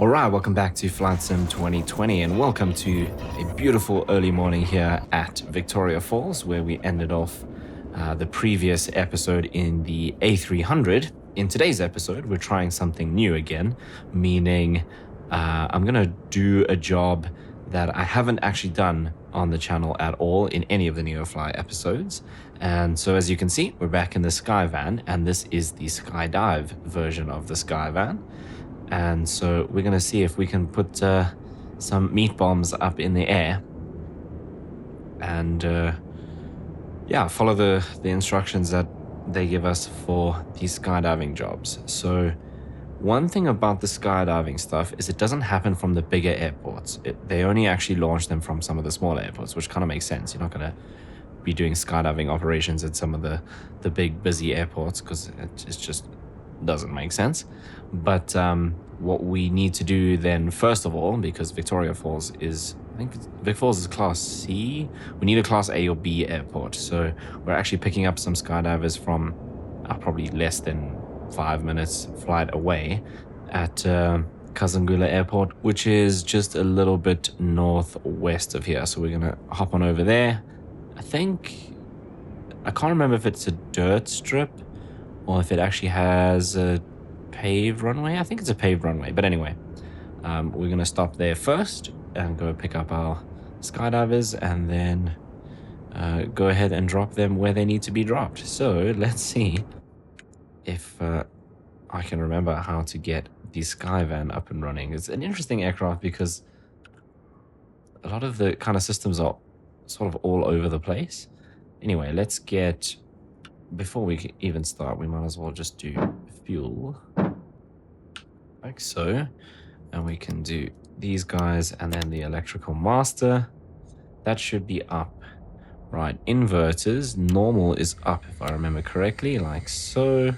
Alright, welcome back to Flight Sim 2020 and welcome to a beautiful early morning here at Victoria Falls, where we ended off the previous episode in the A300. In today's episode, we're trying something new again, meaning I'm going to do a job that I haven't actually done on the channel at all in any of the Neofly episodes. And so as you can see, we're back in the Skyvan, and this is the skydive version of the Skyvan. And so we're going to see if we can put some meat bombs up in the air and yeah, follow the instructions that they give us for these skydiving jobs. So one thing about the skydiving stuff is it doesn't happen from the bigger airports. They only actually launch them from some of the smaller airports, which kind of makes sense. You're not going to be doing skydiving operations at some of the big busy airports because it just doesn't make sense. But what we need to do then, first of all, because Victoria Falls is, I think Vic Falls is Class C, we need a Class A or B airport. So we're actually picking up some skydivers from probably less than 5 minutes flight away at Kazangula Airport, which is just a little bit northwest of here. So we're going to hop on over there. I can't remember if it's a dirt strip or if it actually has a paved runway. I think it's a paved runway, but anyway, we're going to stop there first and go pick up our skydivers and then go ahead and drop them where they need to be dropped. So let's see if I can remember how to get the Skyvan up and running. It's an interesting aircraft because a lot of the kind of systems are sort of all over the place. Anyway, let's get, before we even start, we might as well just do fuel like so, and we can do these guys and then the electrical master. That should be up. Right, inverters, normal is up if I remember correctly, like so.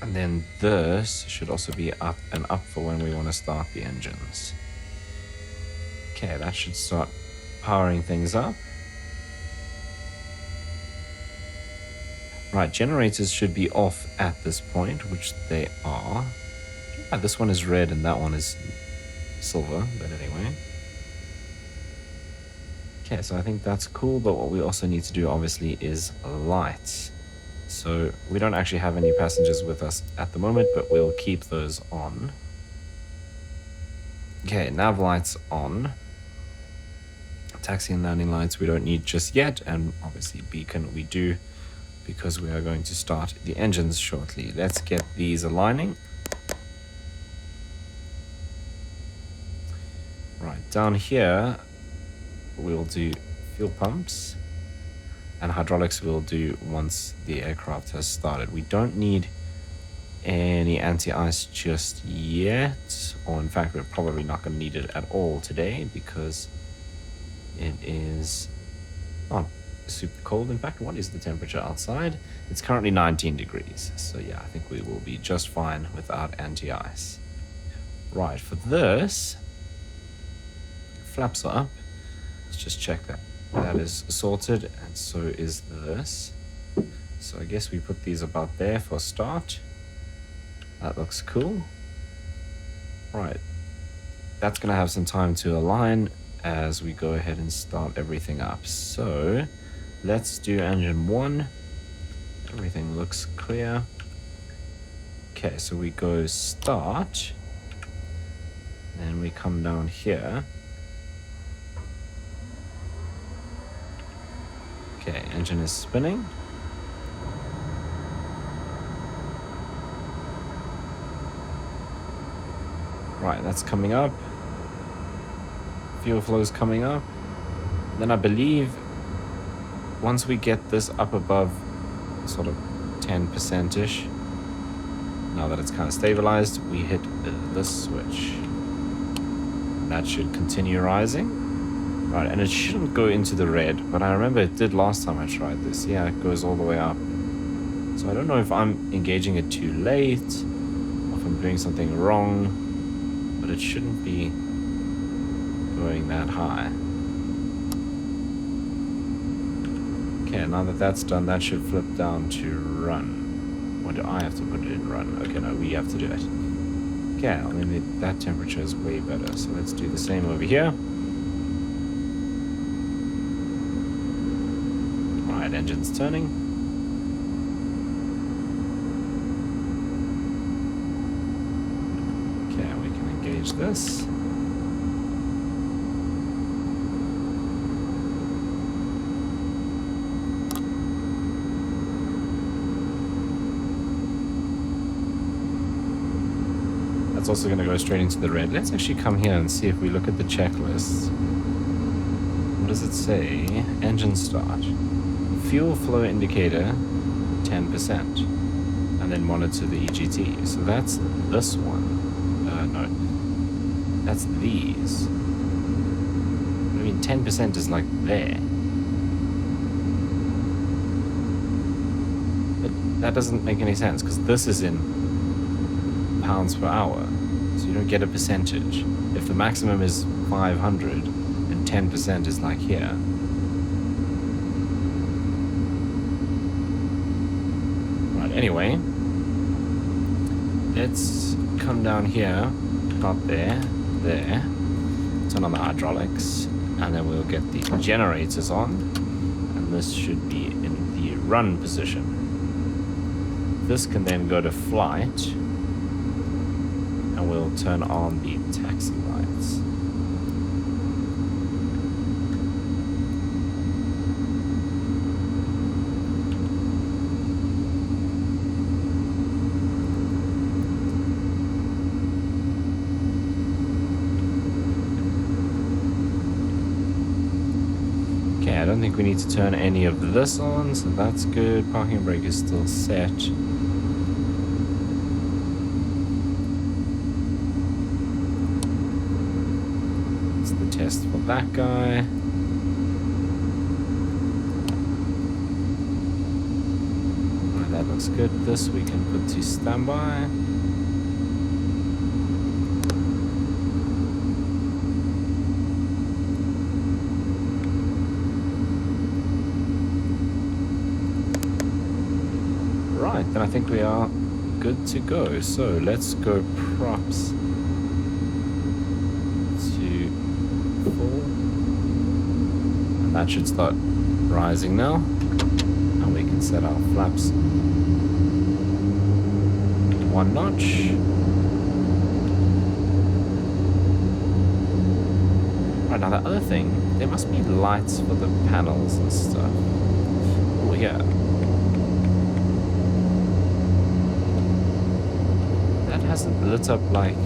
And then this should also be up and up for when we want to start the engines. Okay, that should start powering things up. Right, generators should be off at this point, which they are. Yeah, this one is red and that one is silver, but anyway. Okay, so I think that's cool, but what we also need to do, obviously, is lights. So we don't actually have any passengers with us at the moment, but we'll keep those on. Okay, nav lights on. Taxi and landing lights we don't need just yet, and obviously beacon we do, because we are going to start the engines shortly. Let's get these aligning. Right, down here we'll do fuel pumps, and hydraulics we'll do once the aircraft has started. We don't need any anti-ice just yet, or in fact we're probably not going to need it at all today because it is not super cold. In fact, what is the temperature outside? It's currently 19 degrees. So yeah, I think we will be just fine without anti-ice. Right, for this, flaps are up. Let's just check that that is sorted, and so is this. So I guess we put these about there for start. That looks cool. Right, that's gonna have some time to align as we go ahead and start everything up. So let's do engine 1. Everything looks clear. Okay, so we go start. Then we come down here. Okay, engine is spinning. Right, that's coming up. Fuel flow is coming up. Then I believe once we get this up above sort of 10%-ish, now that it's kind of stabilized, we hit this switch. That should continue rising. Right, and it shouldn't go into the red, but I remember it did last time I tried this. Yeah, it goes all the way up. So I don't know if I'm engaging it too late, or if I'm doing something wrong, but it shouldn't be going that high. Okay, now that that's done, that should flip down to run. Or do I have to put it in run? Okay, no, we have to do it. scale. I mean, that temperature is way better. So let's do the same over here. All right, engine's turning. Okay, we can engage this. That's also going to go straight into the red. Let's actually come here and see if we look at the checklist. What does it say? Engine start. Fuel flow indicator, 10%. And then monitor the EGT. So that's this one. No. That's these. I mean, 10% is like there. But that doesn't make any sense because this is in pounds per hour, so you don't get a percentage. If the maximum is 500 and 10% is like here, right, anyway, let's come down here, not there, turn on the hydraulics, and then we'll get the generators on, and this should be in the run position. This can then go to flight, and we'll turn on the taxi lights. Okay, I don't think we need to turn any of this on, so that's good. Parking brake is still set. Test for that guy. Right, that looks good. This we can put to standby. Right, then I think we are good to go. So let's go props. That should start rising now, and we can set our flaps 1 notch. Right, now the other thing, there must be lights for the panels and stuff. Oh, yeah. That hasn't lit up like...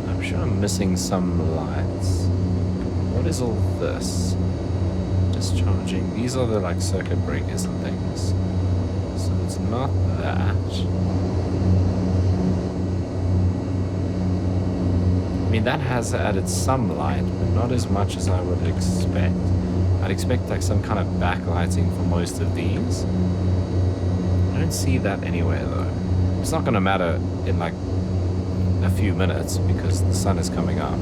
I'm sure I'm missing some lights. What is all this? Charging. These are the like circuit breakers and things. So it's not that. I mean, that has added some light, but not as much as I would expect. I'd expect like some kind of backlighting for most of these. I don't see that anywhere though. It's not going to matter in like a few minutes because the sun is coming up.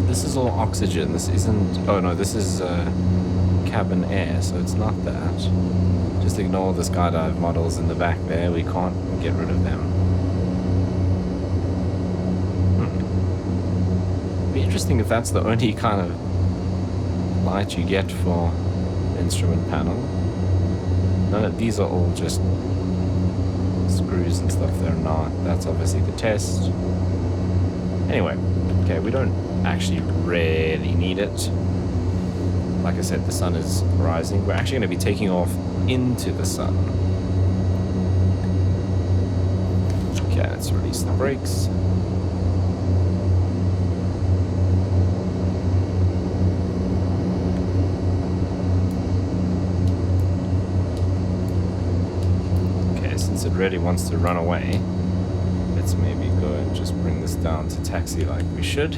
This is all oxygen. This isn't... Oh no, this is cabin air, so it's not that. Just ignore the skydive models in the back there. We can't get rid of them. It'd be interesting if that's the only kind of light you get for the instrument panel. None of these are all just screws and stuff. They're not. That's obviously the test. Anyway, okay, we don't actually really need it. Like I said, the sun is rising. We're actually going to be taking off into the sun. Okay, let's release the brakes. Okay, since it really wants to run away, let's maybe go and just bring this down to taxi like we should.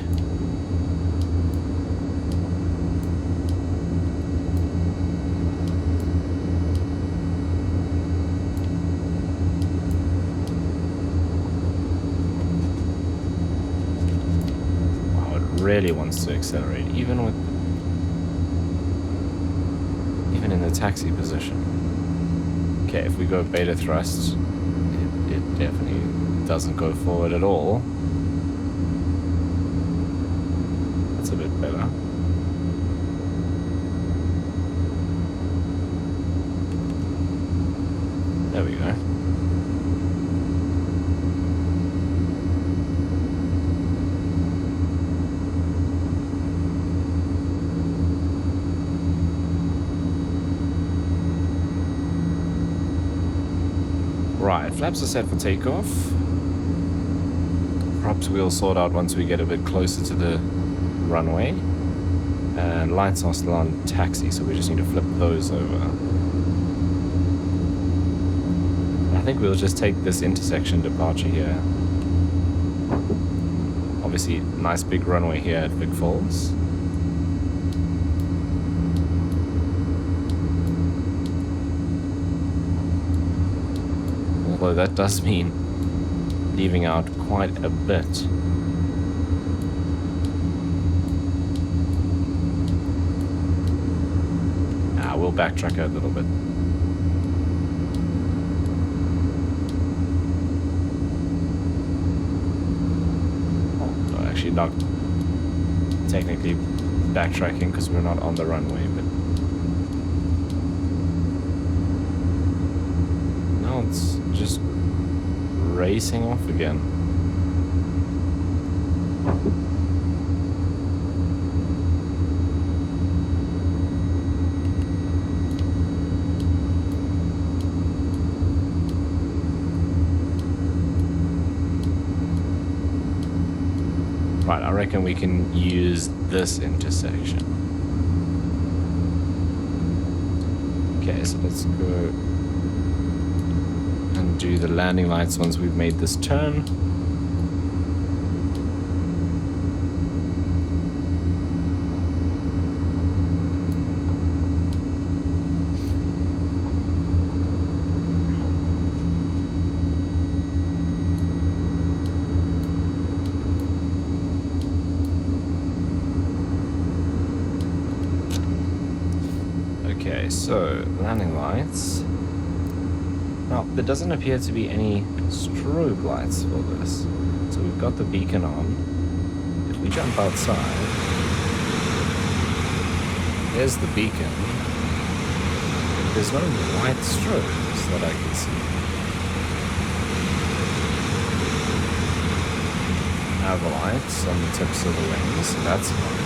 Really wants to accelerate, even with... a taxi position. Okay, if we go beta thrust, it definitely doesn't go forward at all. That's a bit better. There we go. Right, flaps are set for takeoff. Props we'll sort out once we get a bit closer to the runway. And lights are still on taxi, so we just need to flip those over. I think we'll just take this intersection departure here. Obviously, nice big runway here at Vic Falls. Although that does mean leaving out quite a bit. We'll backtrack a little bit. Oh, actually not technically backtracking because we're not on the runway, but now it's just racing off again. Right, I reckon we can use this intersection. Okay, so let's go and do the landing lights once we've made this turn. So, landing lights. Now, there doesn't appear to be any strobe lights for this. So we've got the beacon on. If we jump outside, there's the beacon. There's no white strobes that I can see. Nav lights on the tips of the wings, that's fine.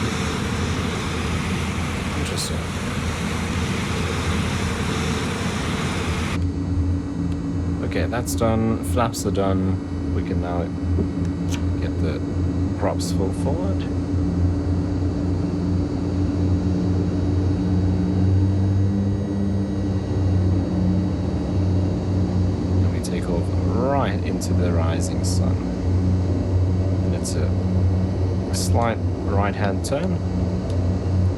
Interesting. Okay, that's done. Flaps are done. We can now get the props full forward. And we take off right into the rising sun. And it's a slight right-hand turn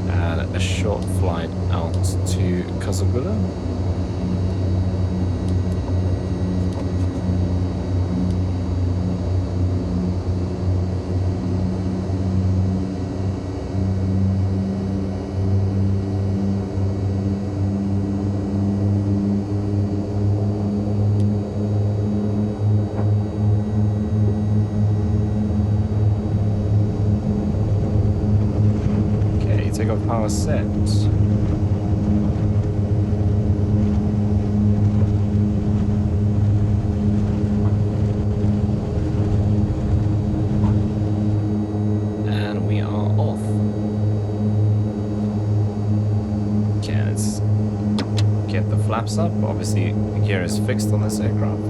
and a short flight out to Kazagula. Power set. And we are off. Okay, let's get the flaps up. Obviously, the gear is fixed on this aircraft.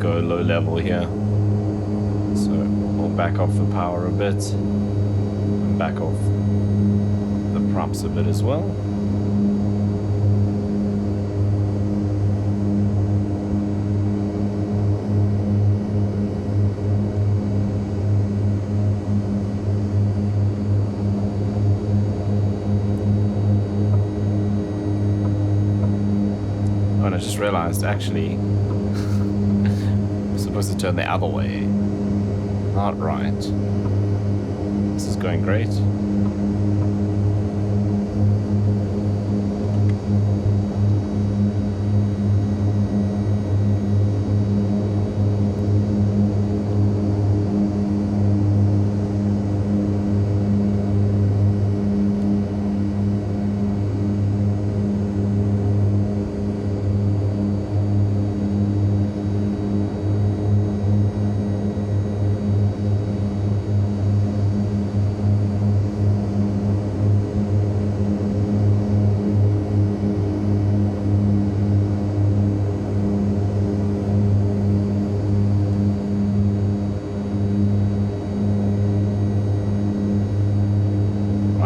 Go low level here, so we'll back off the power a bit and back off the props a bit as well. I just realized actually I'm supposed to turn the other way. Not right. This is going great.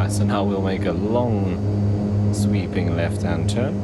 So now we'll make a long sweeping left-hand turn.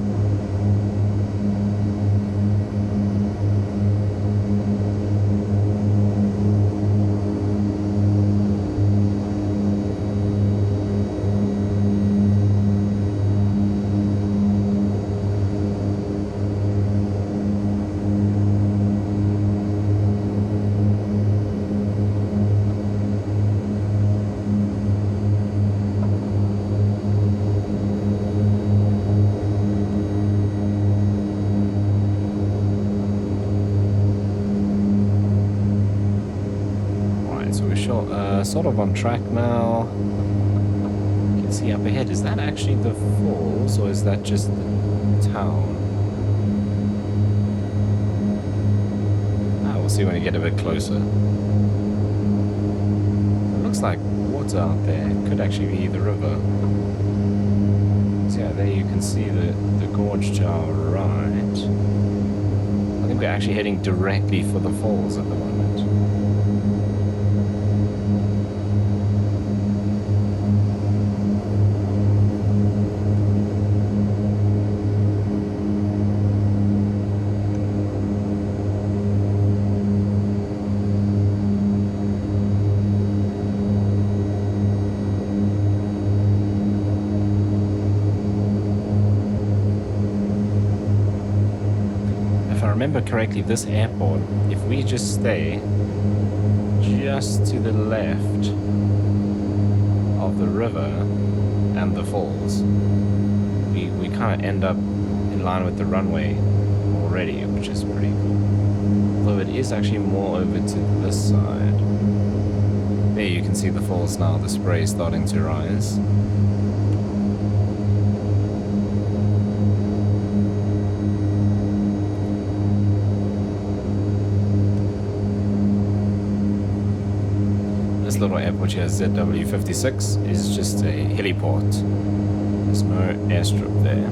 Sort of on track now. You can see up ahead. Is that actually the falls or is that just the town? We'll see when we get a bit closer. It looks like water out there. It could actually be the river. So yeah, there you can see the gorge to our right. I think we're actually heading directly for the falls at the moment. Remember correctly, this airport, if we just stay just to the left of the river and the falls, we kind of end up in line with the runway already, which is pretty cool. Although it is actually more over to this side. There you can see the falls now, the spray is starting to rise. Little airport here, ZW56, is just a heliport. There's no airstrip there.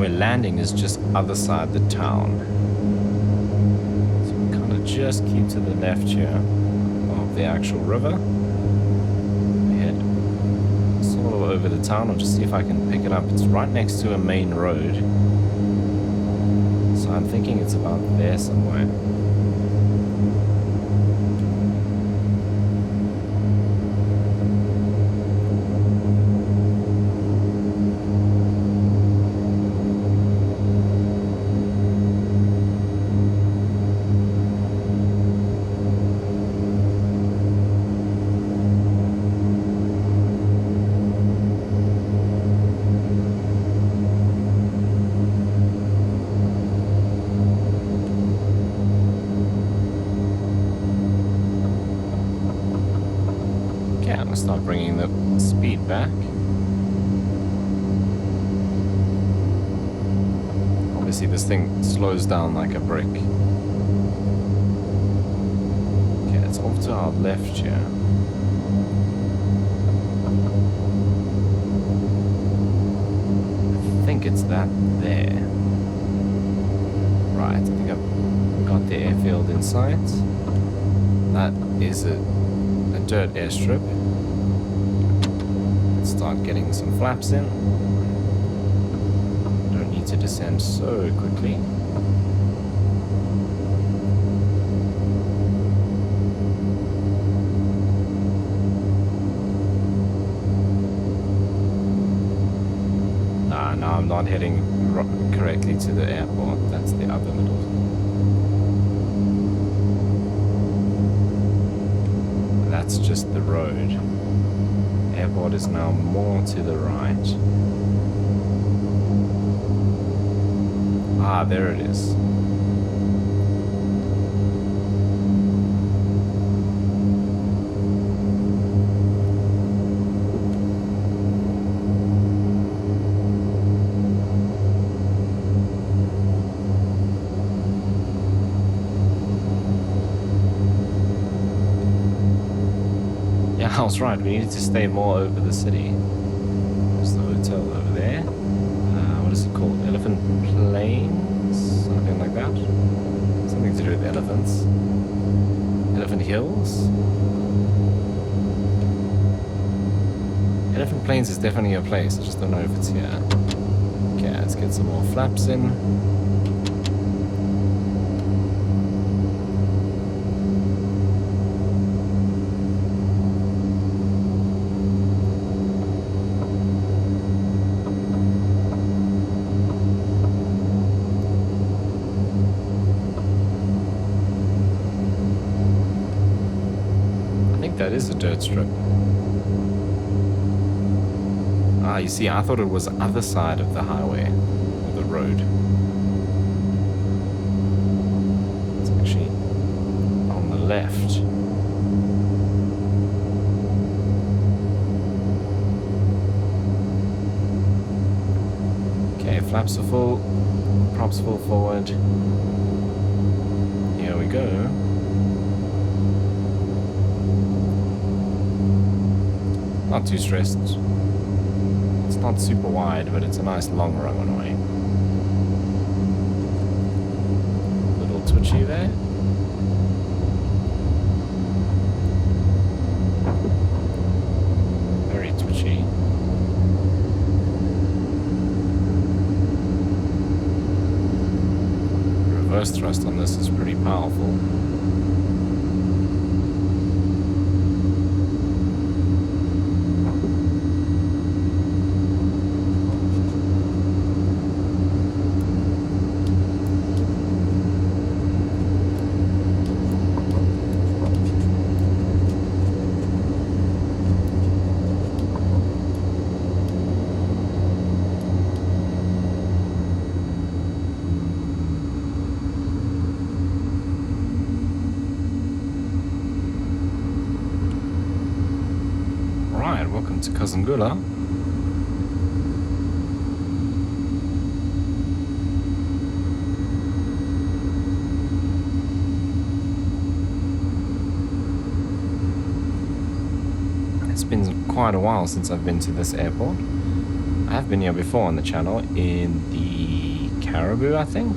Landing is just other side the town, so we kind of just keep to the left here of the actual river. We head sort of over the town. I'll just see if I can pick it up. It's right next to a main road, so I'm thinking it's about there somewhere. Start bringing the speed back. Obviously this thing slows down like a brick. Okay, it's off to our left here. I think it's that there. Right, I think I've got got the airfield in sight. That is a dirt airstrip. Let's start getting some flaps in. Don't need to descend so quickly. No, I'm not heading correctly to the airport. That's the other middle. That's just the road. Airport is now more to the right. Ah, there it is. I was right, we needed to stay more over the city. There's the hotel over there. What is it called? Elephant Plains? Something like that. Something to do with elephants. Elephant Hills? Elephant Plains is definitely a place, I just don't know if it's here. Okay, let's get some more flaps in. That is a dirt strip. Ah, you see, I thought it was the other side of the highway, or the road. It's actually on the left. Okay, flaps are full, props full forward. Here we go. Not too stressed. It's not super wide, but it's a nice long runway. Little twitchy there. Very twitchy. Reverse thrust on this is pretty powerful. Welcome to Kazungula. It's been quite a while since I've been to this airport. I have been here before on the channel in the Caribou, I think.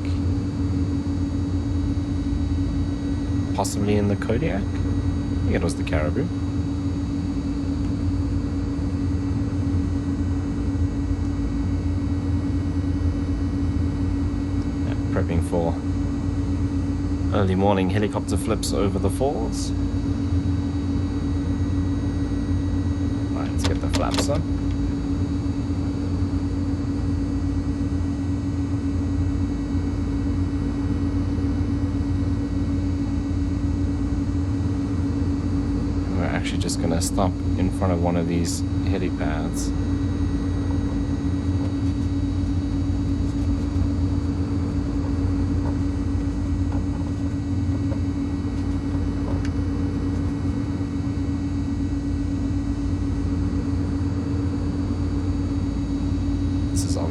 Possibly in the Kodiak. I think it was the Caribou. Prepping for early morning helicopter flips over the falls. Right, let's get the flaps up. We're actually just going to stop in front of one of these helipads.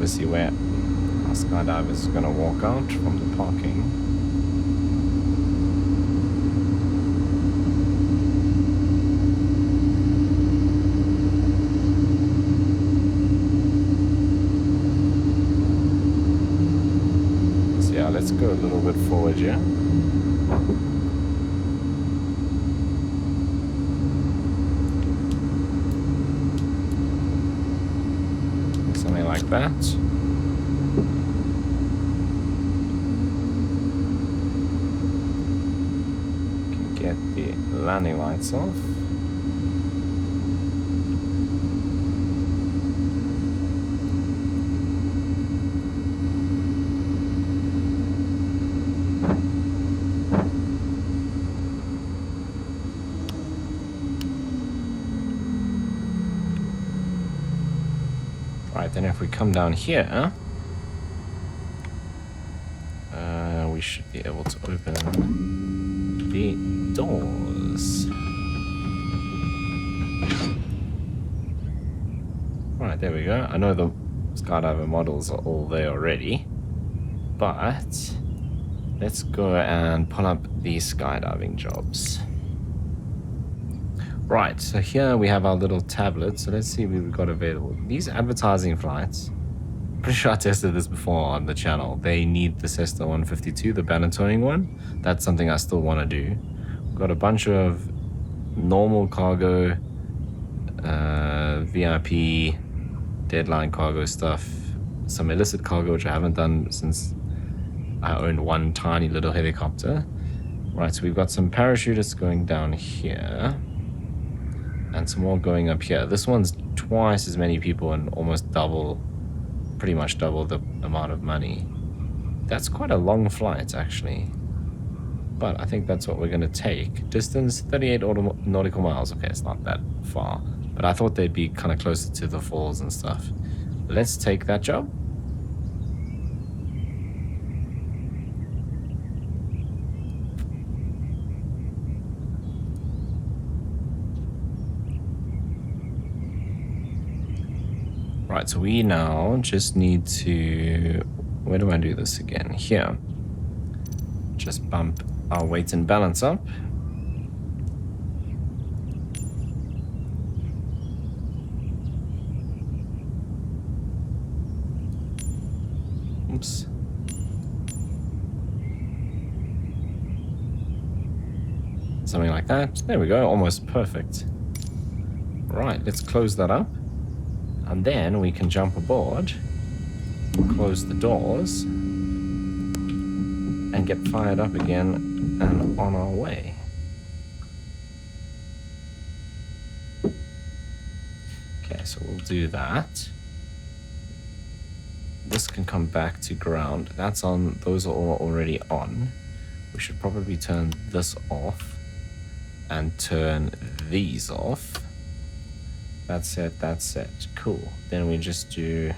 See where our skydiver is going to walk out from the parking. So yeah, let's go a little bit forward here. Something like that. Can get the landing lights off. Right, then if we come down here, we should be able to open the doors. Right, there we go. I know the skydiver models are all there already, but let's go and pull up the skydiving jobs. Right, so here we have our little tablet. So let's see what we've got available. These advertising flights, I'm pretty sure I tested this before on the channel. They need the Cessna 152, the banner-towing one. That's something I still want to do. We've got a bunch of normal cargo, VIP, deadline cargo stuff, some illicit cargo, which I haven't done since I owned one tiny little helicopter. Right, so we've got some parachutists going down here. And some more going up here. This one's twice as many people and almost double, pretty much double the amount of money. That's quite a long flight, actually. But I think that's what we're going to take. Distance, 38 nautical miles. Okay, it's not that far. But I thought they'd be kind of closer to the falls and stuff. Let's take that job. Right, so we now just need to, where do I do this again? Here. Just bump our weight and balance up. Oops. Something like that. There we go, almost perfect. Right, let's close that up. And then we can jump aboard, close the doors, and get fired up again and on our way. Okay, so we'll do that. This can come back to ground. That's on, those are all already on. We should probably turn this off and turn these off. That's it, that's it. Cool. Then we just do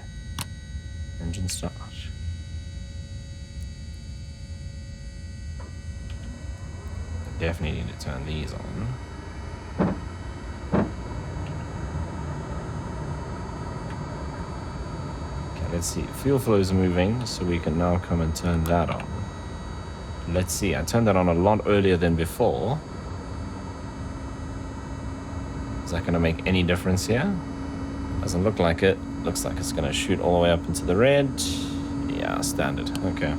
engine start. Definitely need to turn these on. Okay, let's see. Fuel flow is moving, so we can now come and turn that on. Let's see, I turned that on a lot earlier than before. Is that going to make any difference here? Doesn't look like it. Looks like it's going to shoot all the way up into the red. Yeah, standard. Okay.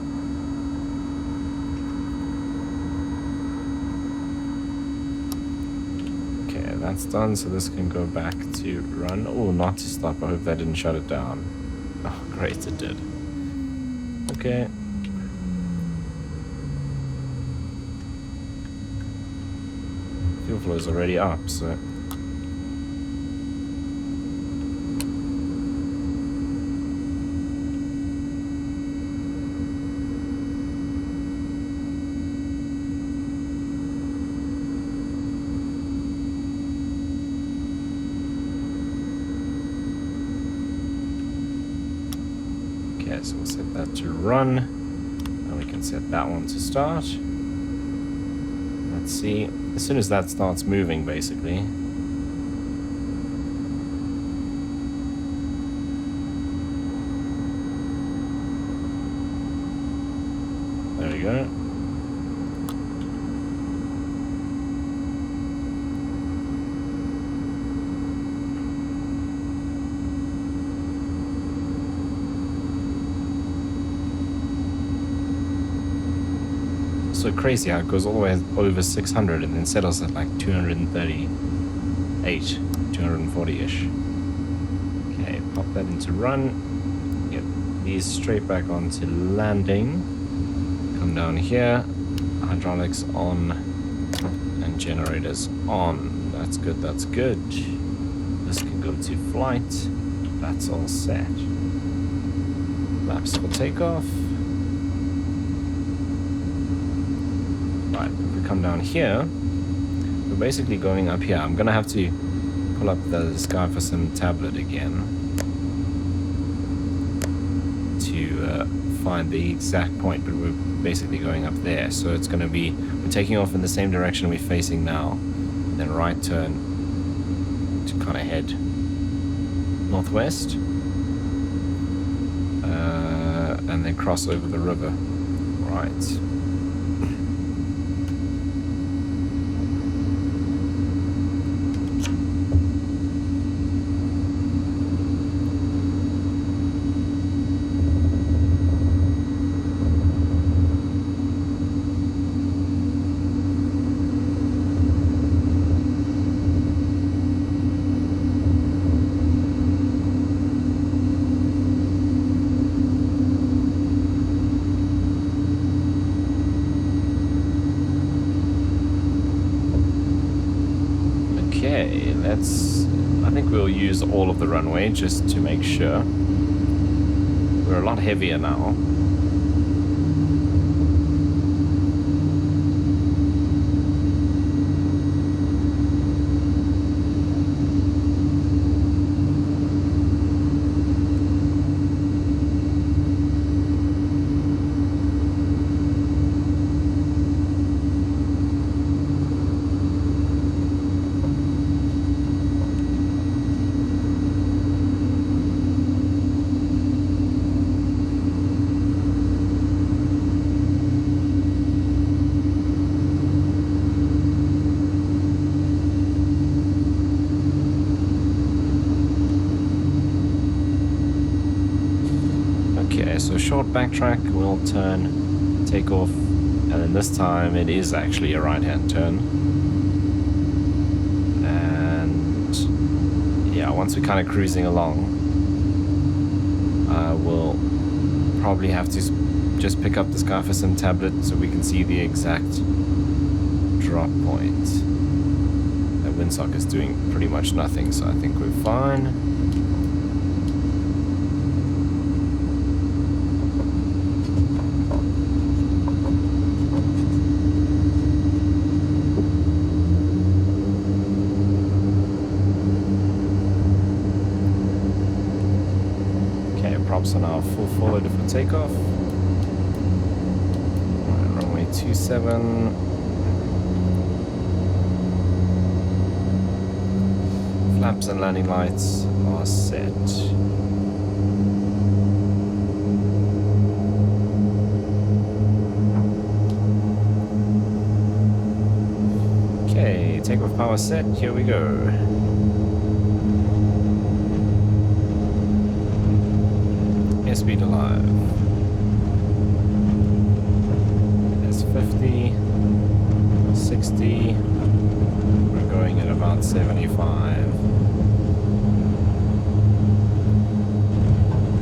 Okay, that's done. So this can go back to run. Oh, not to stop. I hope that didn't shut it down. Oh, great, it did. Okay. Fuel flow is already up, so... So we'll set that to run, and we can set that one to start. Let's see, as soon as that starts moving, basically. There we go. also crazy how it goes all the way over 600 and then settles at like 238, 240-ish. Okay, pop that into run. Get these straight back onto landing. Come down here. Hydraulics on and generators on. That's good, that's good. This can go to flight. That's all set. Flaps for takeoff. Right, if we come down here, we're basically going up here. I'm gonna have to pull up the Cowansim tablet again to find the exact point, but we're basically going up there. So it's gonna be, we're taking off in the same direction we're facing now, and then right turn to kind of head northwest, and then cross over the river. Right. I think we'll use all of the runway just to make sure. We're a lot heavier now. So short backtrack, we'll turn, take off, and then this time it is actually a right-hand turn. And yeah, once we're kind of cruising along, we'll probably have to just pick up the Cowansim tablet so we can see the exact drop point. That windsock is doing pretty much nothing, so I think we're fine. Props on our full forward for takeoff. Right, runway 27. Flaps and landing lights are set. Okay, takeoff power set, here we go. Speed alive. There's 50, 60. We're going at about 75.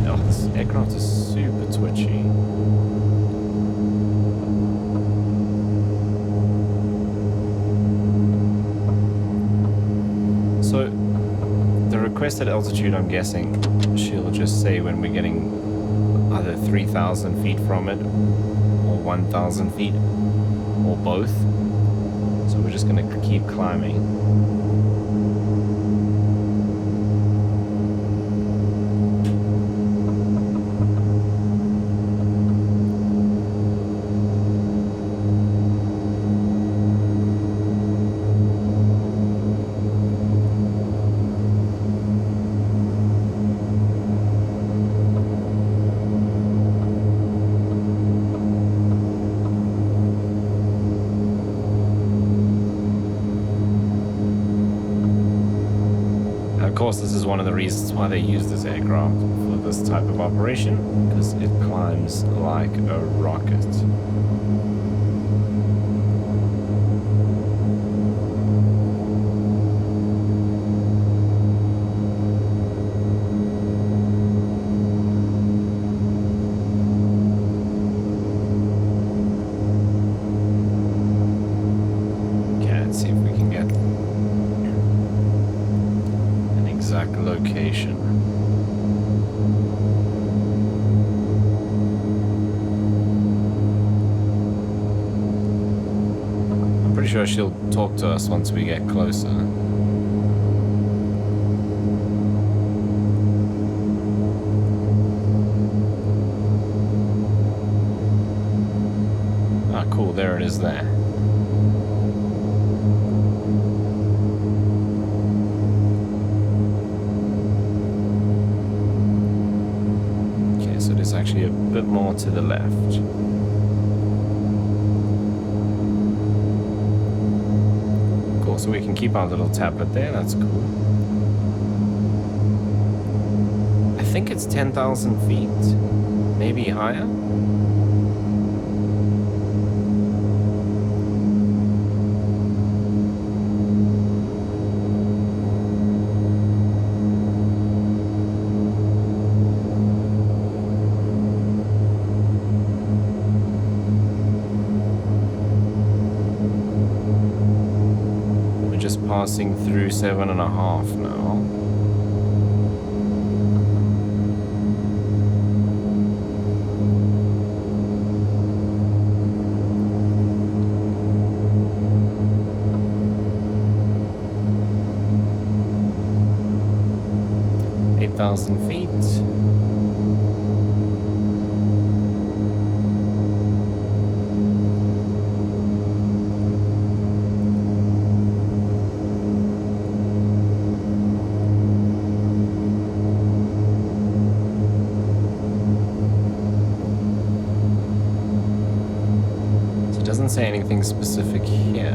Oh, this aircraft is super twitchy. So, the requested altitude, I'm guessing, she'll just say when we're getting either 3,000 feet from it or 1,000 feet or both. So we're just going to keep climbing. Of course, this is one of the reasons why they use this aircraft for this type of operation, because it climbs like a rocket. Location. I'm pretty sure she'll talk to us once we get closer. Ah, cool, there it is there. Actually a bit more to the left. Cool, so we can keep our little tablet there, that's cool. I think it's 10,000 feet, maybe higher. 7.5 now. feet. Doesn't say anything specific here.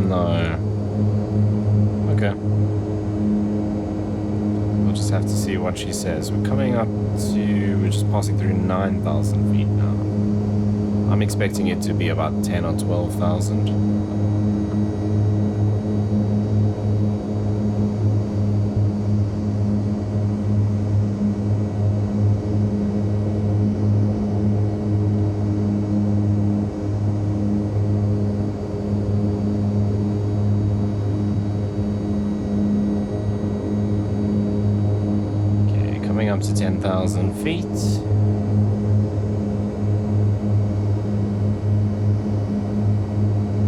No. Okay. We'll just have to see what she says. We're coming up to, we're just passing through 9,000 feet now. I'm expecting it to be about 10 or 12,000. Up to 10,000 feet.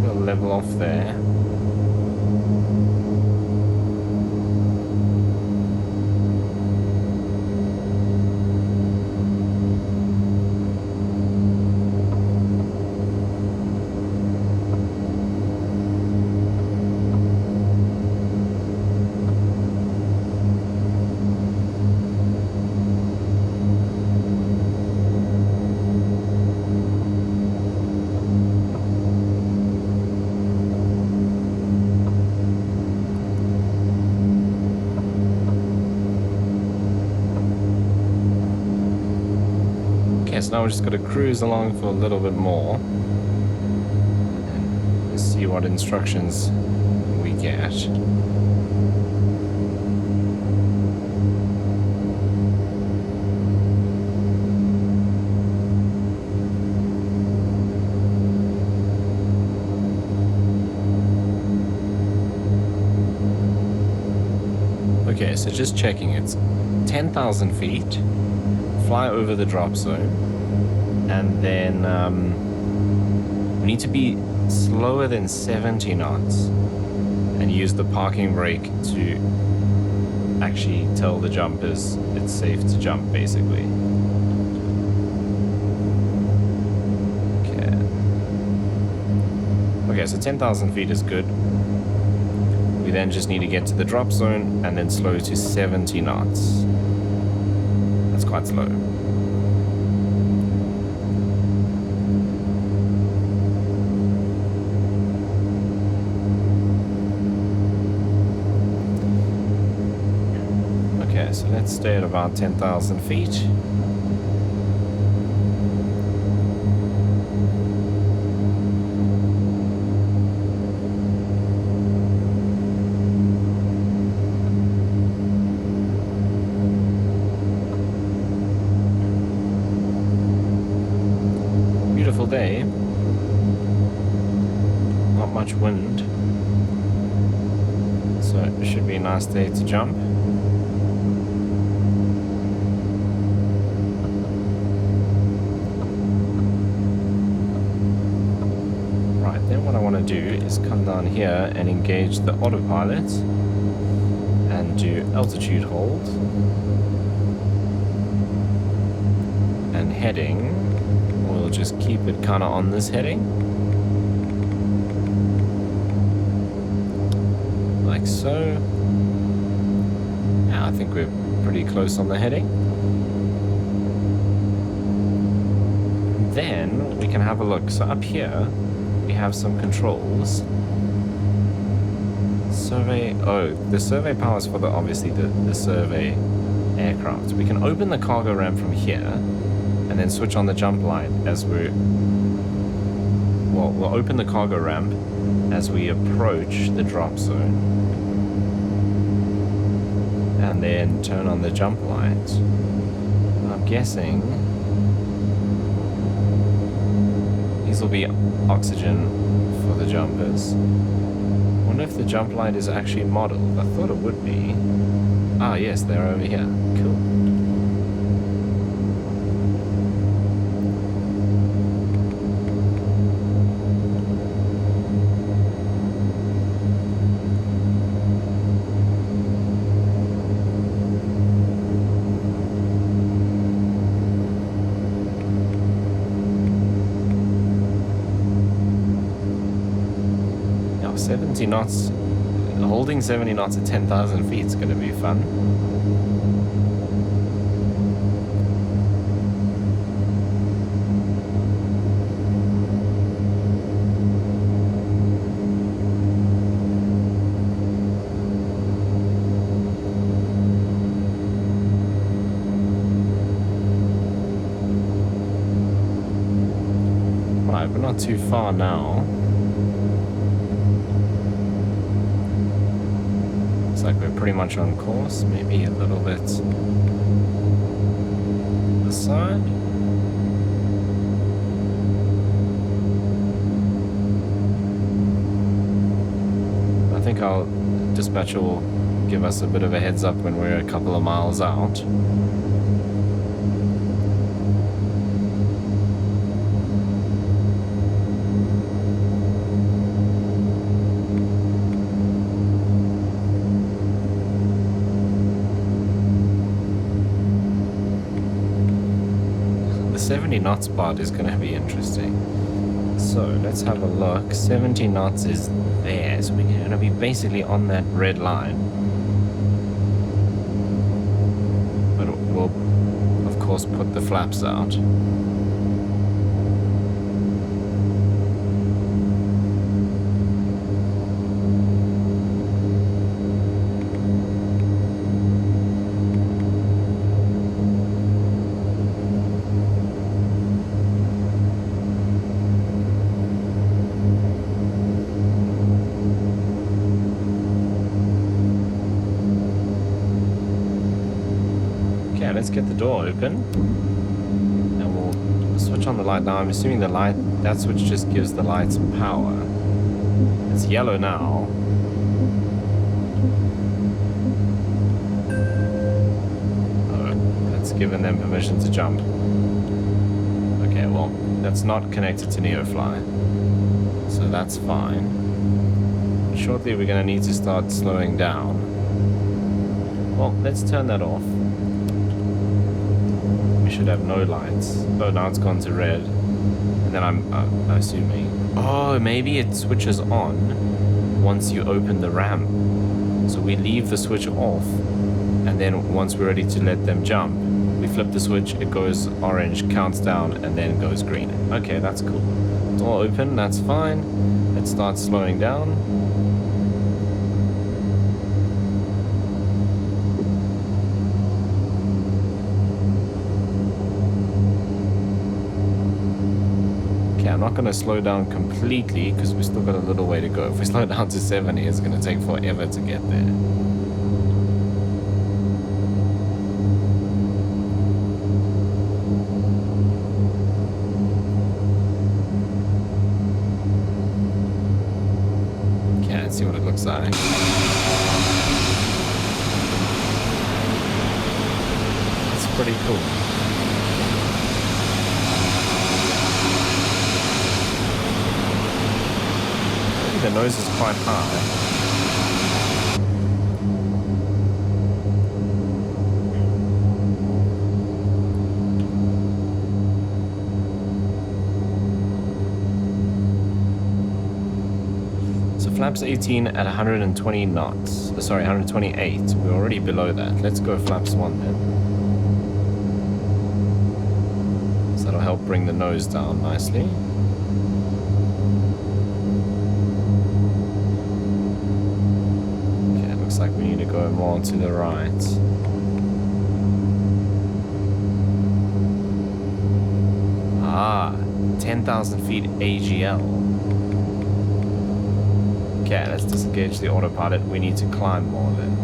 We'll level off there. So now we're just going to cruise along for a little bit more and see what instructions we get. Okay, so just checking, it's 10,000 feet, fly over the drop zone, and then we need to be slower than 70 knots and use the parking brake to actually tell the jumpers it's safe to jump, basically. Okay, so 10,000 feet is good. We then just need to get to the drop zone and then slow to 70 knots. That's quite slow. So let's stay at about 10,000 feet. Beautiful day. Not much wind. So it should be a nice day to jump. Right, then what I want to do is come down here and engage the autopilot and do altitude hold and heading. We'll just keep it kind of on this heading. Like so. Yeah, I think we're pretty close on the heading. Then we can have a look. So up here we have some controls. Survey. Oh, the survey power is for the obviously the survey aircraft. We can open the cargo ramp from here and then switch on the jump light as we're. Well, we'll open the cargo ramp as we approach the drop zone. And then turn on the jump light. I'm guessing these will be oxygen for the jumpers. I wonder if the jump light is actually modeled. I thought it would be. Ah, yes, they're over here. Cool. Now 70 knots, holding 70 knots at 10,000 feet is going to be fun. Right, we're not too far now. Looks like we're pretty much on course, maybe a little bit this side. I think our dispatcher will give us a bit of a heads up when we're a couple of miles out. The 70 knots part is going to be interesting. So let's have a look. 70 knots is there, so we're going to be basically on that red line. But we'll, of course, put the flaps out. Let's get the door open and we'll switch on the light. Now I'm assuming the light, that switch just gives the light some power. It's yellow now. Oh, that's given them permission to jump. Okay, well, that's not connected to Neofly, so that's fine. Shortly we're going to need to start slowing down. Well, let's turn that off. Should have no lights. Oh, now it's gone to red. And then I'm assuming. Oh, maybe it switches on once you open the ramp. So we leave the switch off, and then once we're ready to let them jump, we flip the switch, it goes orange, counts down, and then goes green. Okay, that's cool. Door open, that's fine. Let's start slowing down. not going to slow down completely because we've still got a little way to go. If we slow down to 70, it's going to take forever to get there. Okay, let's see what it looks like. It's pretty cool. The nose is quite high. So flaps 18 at 120 knots. Sorry, 128. We're already below that. Let's go flaps 1 then. So that'll help bring the nose down nicely. Like we need to go more to the right. Ah, 10,000 feet AGL. Okay, let's disengage the autopilot. We need to climb more then.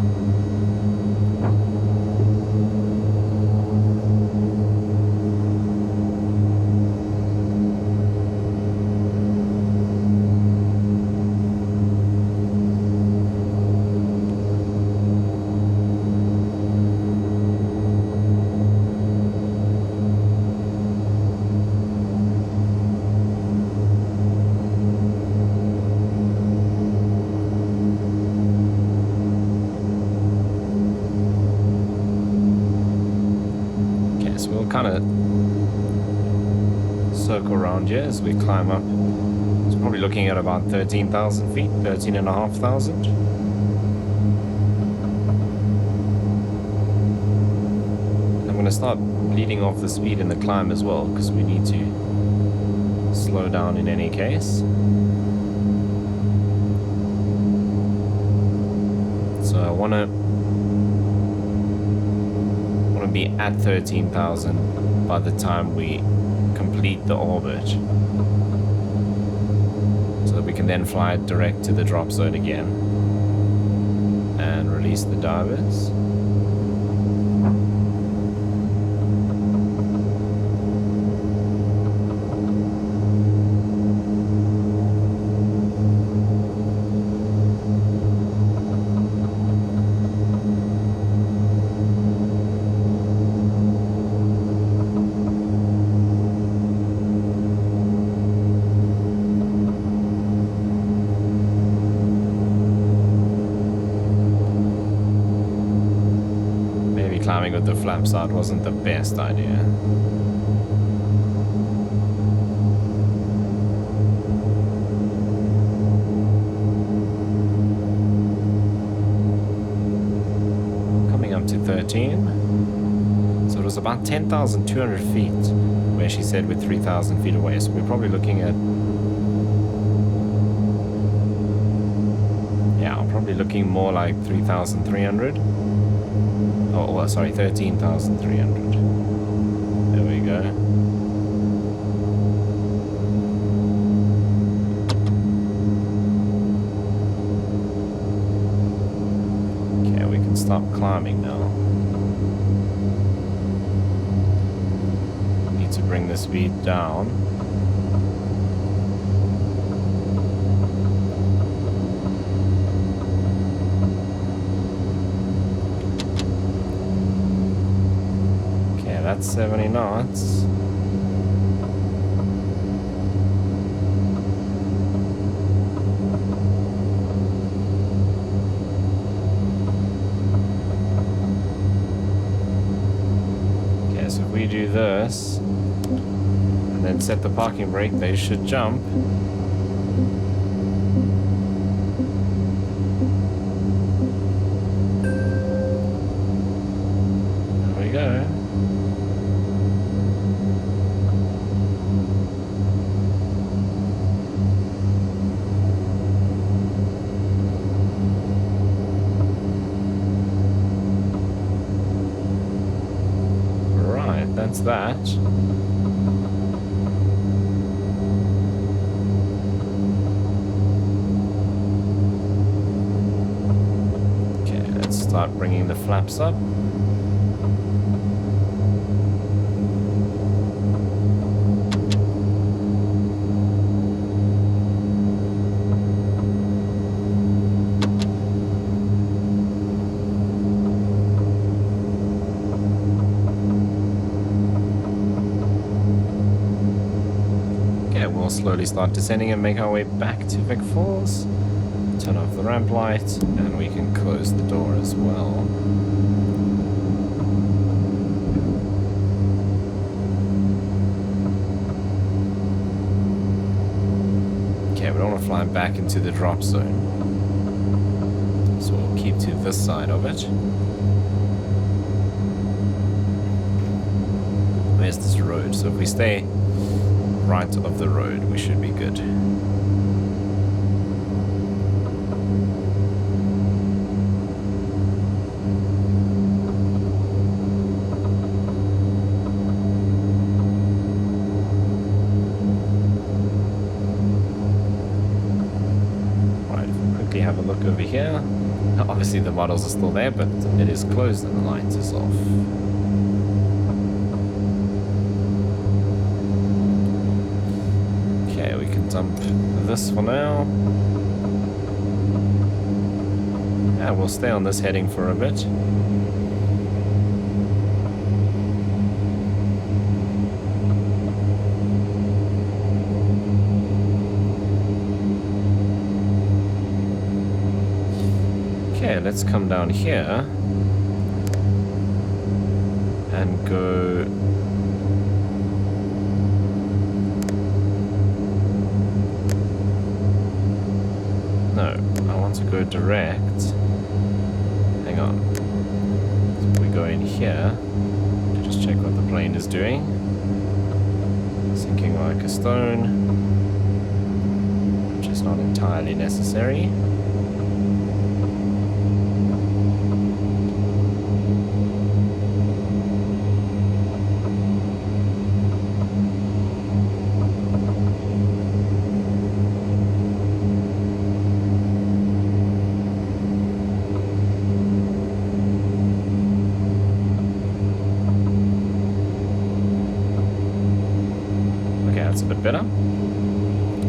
Kind of circle around here as we climb up. It's probably looking at about 13,000 feet, 13,500. I'm going to start bleeding off the speed in the climb as well because we need to slow down in any case. So I want to be at 13,000 by the time we complete the orbit, so that we can then fly it direct to the drop zone again and release the divers. Climbing with the flaps out wasn't the best idea. Coming up to 13. So it was about 10,200 feet where she said we're 3,000 feet away. So we're probably looking at... yeah, I'm probably looking more like 3,300. Oh, well, sorry, 13,300. There we go. Okay, we can stop climbing now. Need to bring the speed down. That's 70 knots. Okay, so if we do this and then set the parking brake, they should jump. There we go. That's that. start bringing the flaps up. Slowly start descending and make our way back to Vic Falls. Turn off the ramp light and we can close the door as well. Okay, we don't want to fly back into the drop zone, so we'll keep to this side of it. Where's this road? So if we stay right of the road, we should be good. Right, if we quickly have a look over here. Obviously the models are still there, but it is closed and the light is off. Dump this for now. Yeah, we'll stay on this heading for a bit. Okay, let's come down here and go. To go direct. Hang on. So we go in here to just check what the plane is doing. Sinking like a stone, which is not entirely necessary. A bit better.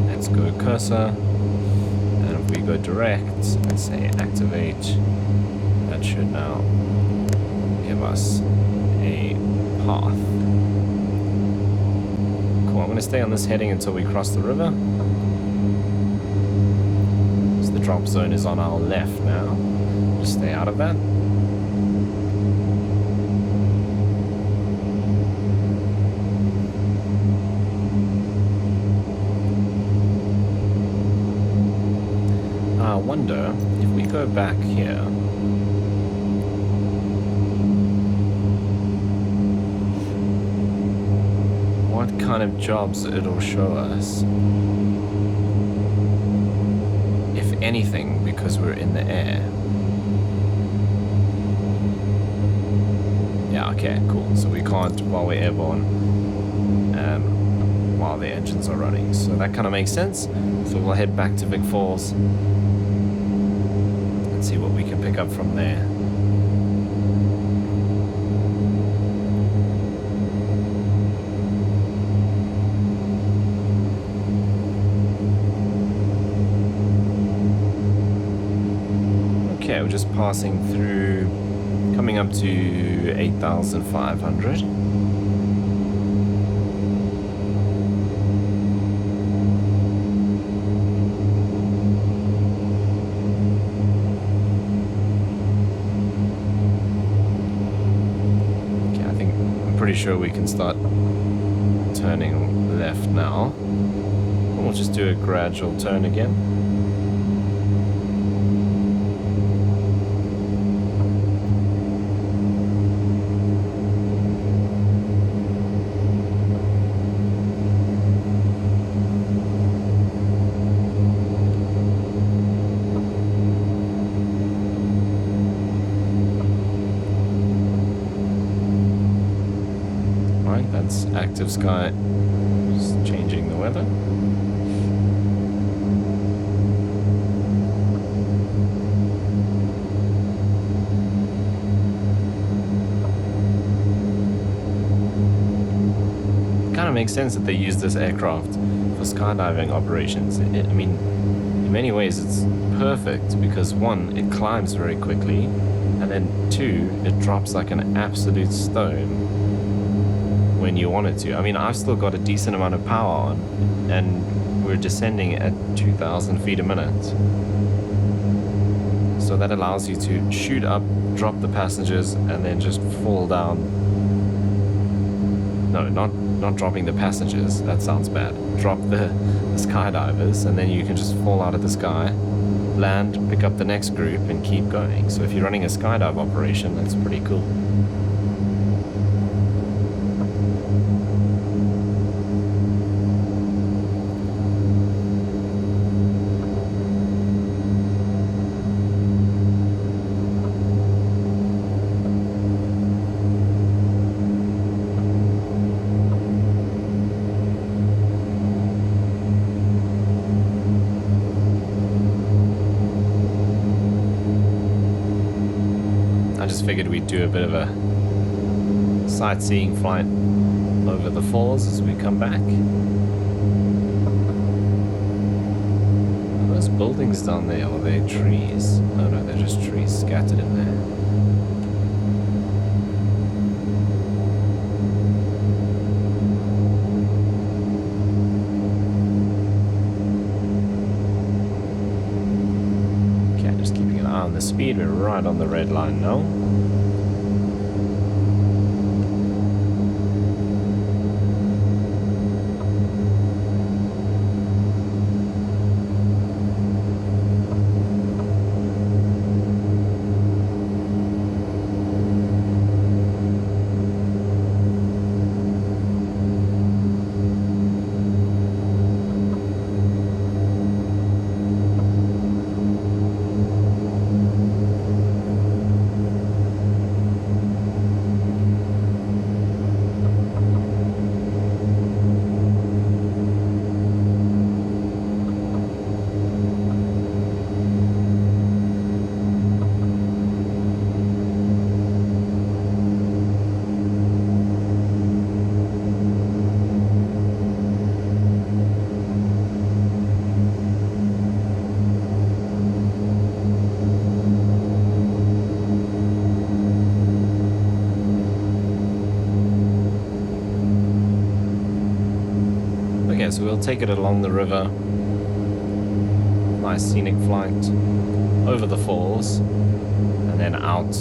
Let's go cursor, and if we go direct and say activate, that should now give us a path. Cool, I'm going to stay on this heading until we cross the river. So the drop zone is on our left now. Just stay out of that. I wonder if we go back here. What kind of jobs it'll show us. If anything, because we're in the air. Yeah, okay, cool. So we can't while we're airborne, while the engines are running. So that kind of makes sense. So we'll head back to Vic Falls. See what we can pick up from there. Okay, we're just passing through, coming up to 8,500. Pretty sure we can start turning left now. We'll just do a gradual turn again. That's active sky, just changing the weather. makes sense that they use this aircraft for skydiving operations. I mean, in many ways it's perfect because one, it climbs very quickly, and then two, it drops like an absolute stone when you want it to. I mean, I've still got a decent amount of power on, and we're descending at 2,000 feet a minute. So that allows you to shoot up, drop the passengers, and then just fall down. No, not dropping the passengers, that sounds bad. Drop the skydivers, and then you can just fall out of the sky, land, pick up the next group, and keep going. So if you're running a skydive operation, that's pretty cool. Figured we'd do a bit of a sightseeing flight over the falls as we come back. Are those buildings down there, or are they trees? Oh no, they're just trees scattered in there. Okay, just keeping an eye on the speed. We're right on the red line now. So we'll take it along the river, nice scenic flight over the falls, and then out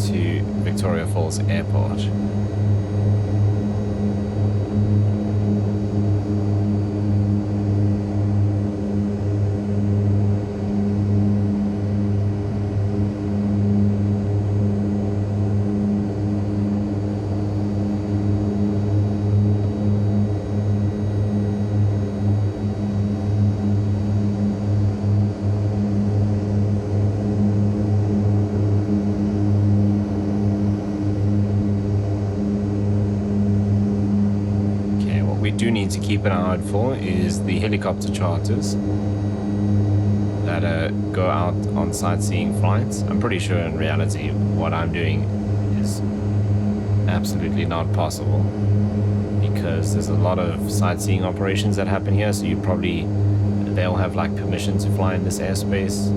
to Victoria Falls Airport. Do need to keep an eye out for is the helicopter charters that go out on sightseeing flights. I'm pretty sure in reality what I'm doing is absolutely not possible because there's a lot of sightseeing operations that happen here, so they'll have like permission to fly in this airspace,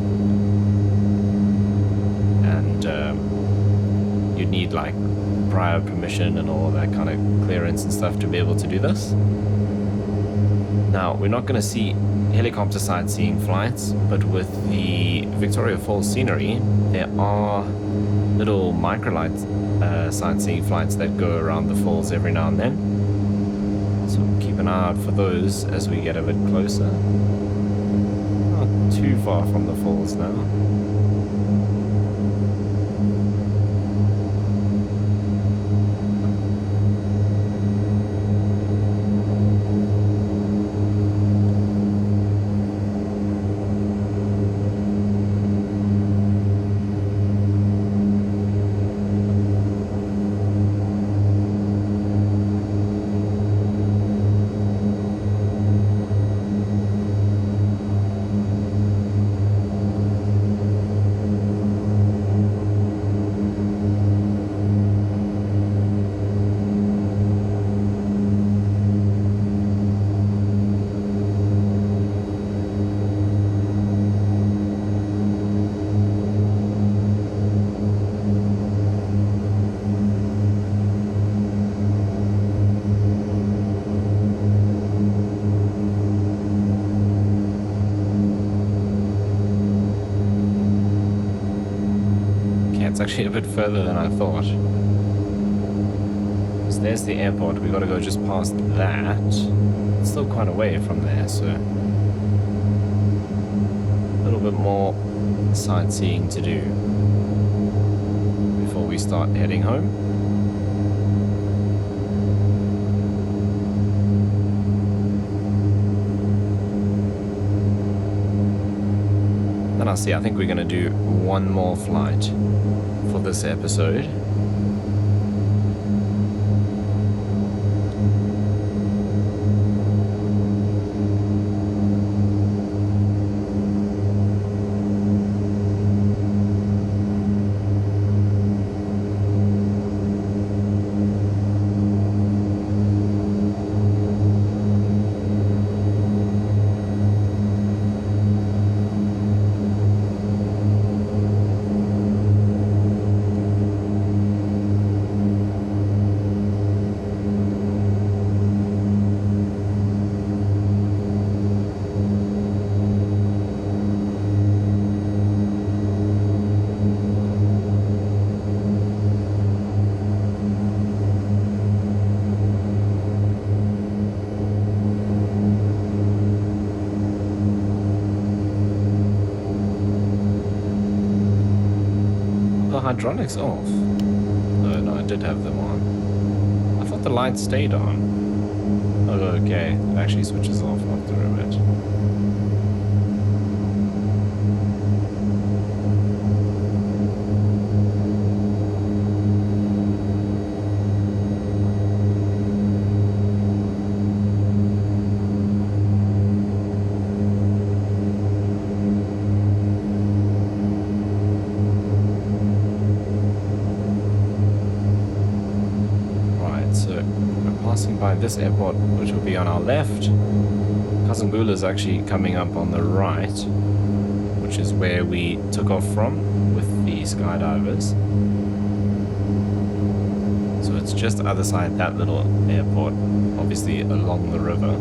and you need like prior permission and all of that kind of clearance and stuff to be able to do this. Now, we're not going to see helicopter sightseeing flights, but with the Victoria Falls scenery, there are little microlight sightseeing flights that go around the falls every now and then. So keep an eye out for those as we get a bit closer. Not too far from the falls now. it's actually a bit further than I thought. So there's the airport. We got to go just past that. It's still quite away from there, so a little bit more sightseeing to do before we start heading home. Then I'll see. I think we're going to do one more flight for this episode. Hydraulics off. Oh no, I did have them on. I thought the lights stayed on. Oh, okay. It actually switches off after a bit. By this airport, which will be on our left. Cowansim is actually coming up on the right, which is where we took off from with the skydivers. So it's just other side that little airport, obviously along the river.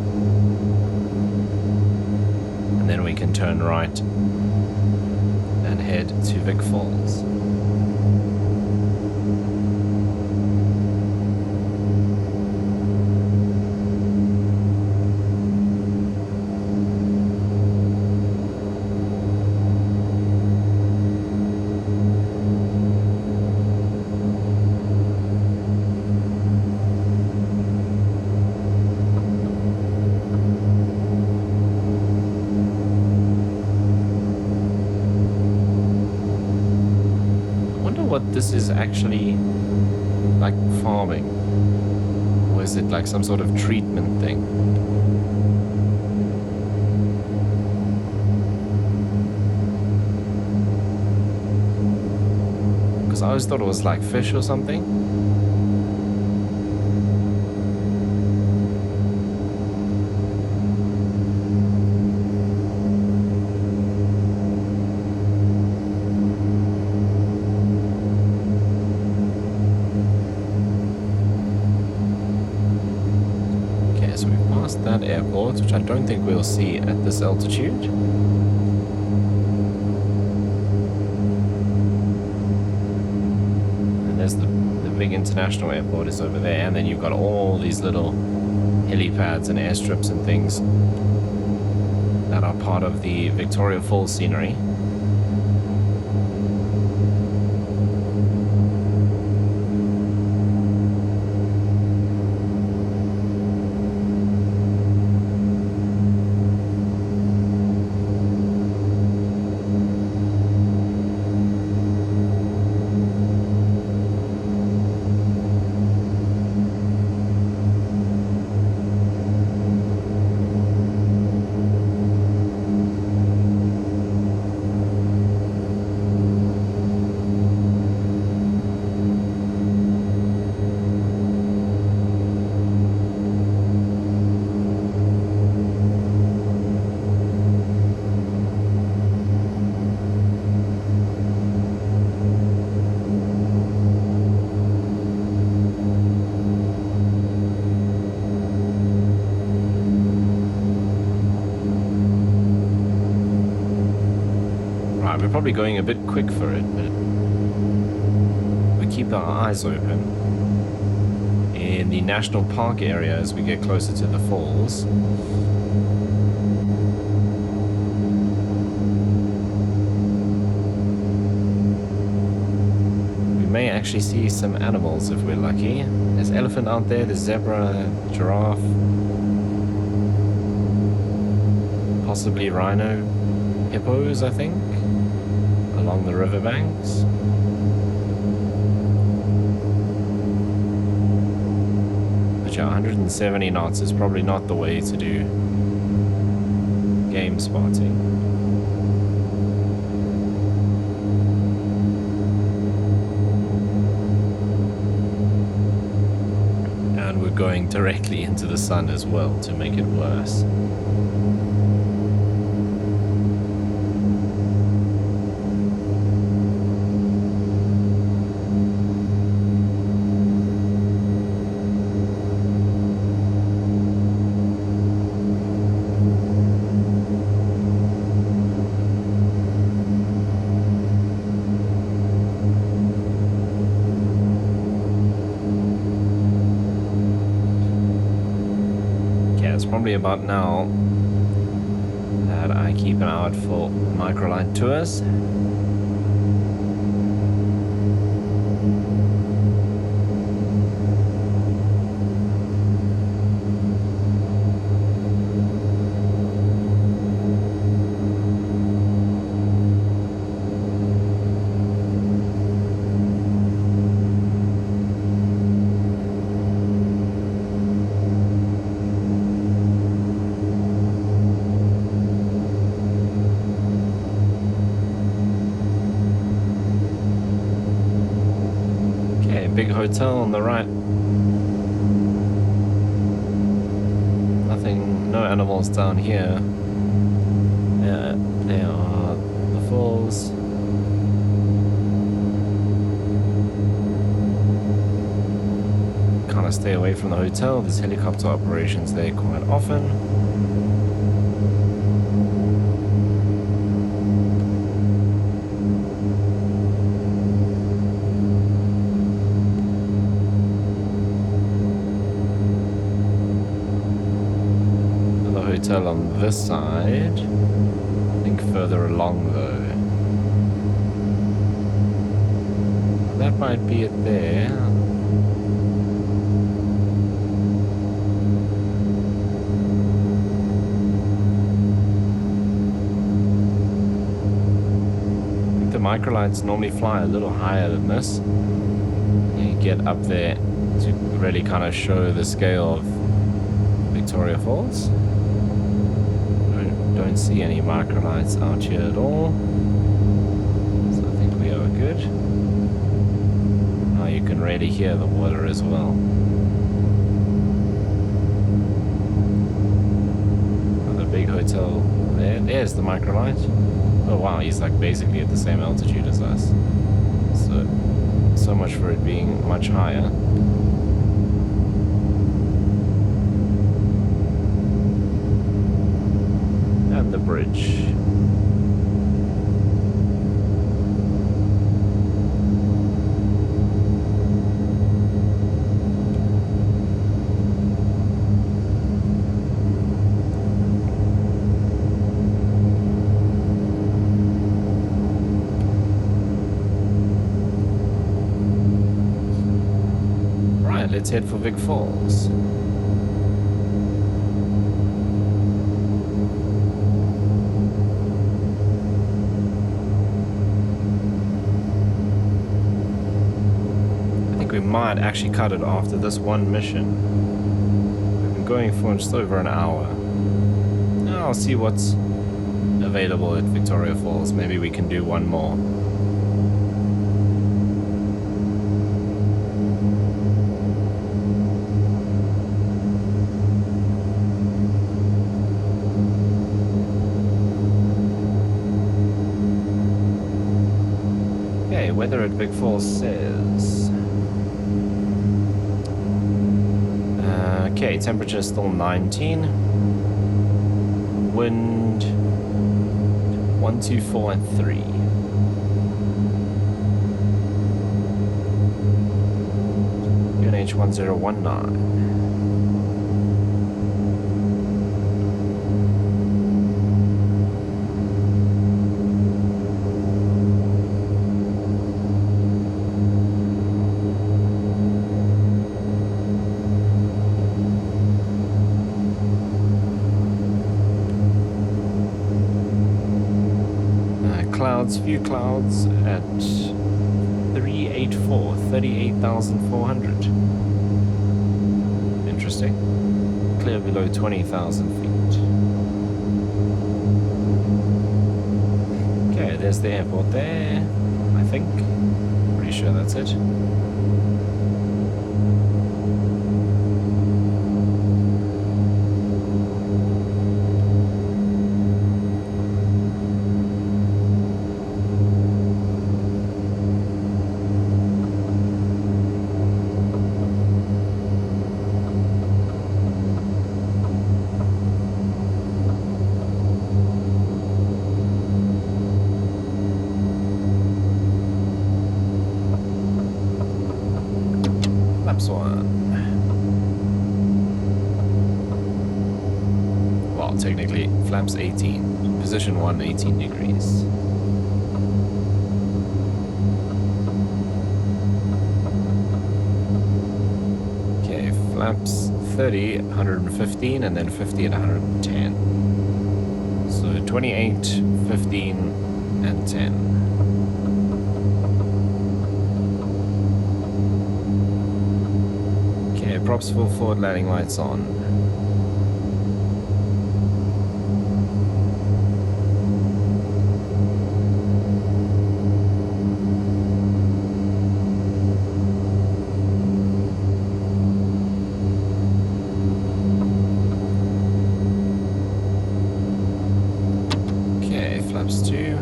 And then we can turn right and head to Vic Falls. This is actually like farming, or is it like some sort of treatment thing? Because I always thought it was like fish or something. That airport, which I don't think we'll see at this altitude. And there's the big international airport is over there, and then you've got all these little helipads and airstrips and things that are part of the Victoria Falls scenery. We're probably going a bit quick for it, but keep our eyes open in the national park area as we get closer to the falls. We may actually see some animals if we're lucky. There's elephant out there, there's zebra, giraffe, possibly rhino, hippos, I think, along the riverbanks. But yeah, 170 knots is probably not the way to do game spotting. And we're going directly into the sun as well to make it worse. Probably about now that I keep an eye out for microlight tours. Big hotel on the right. Nothing, no animals down here. Yeah, there are the falls. Kind of stay away from the hotel. There's helicopter operations there quite often. On this side, I think further along though. That might be it there. I think the microlights normally fly a little higher than this. You get up there to really kind of show the scale of Victoria Falls. Don't see any microlights out here at all, so I think we are good. Now you can really hear the water as well. Another big hotel there. There's the microlight. Oh wow, he's like basically at the same altitude as us. So much for it being much higher. The bridge. Right, let's head for Vic Falls. We might actually cut it after this one mission. We've been going for just over an hour. Now I'll see what's available at Victoria Falls. Maybe we can do one more. Okay, weather at Vic Falls says... Okay, temperature still 19. Wind 1, 2, 4, and 3. 1019. View clouds at 384, 38,400. Interesting. Clear below 20,000 feet. Okay, there's the airport there, I think. Pretty sure that's it. Well, technically, flaps 18. Position 1, 18 degrees. Okay, flaps 30, 115, and then 50 at 110. So 28, 15, and 10. Props full forward landing lights on. Okay, flaps 2.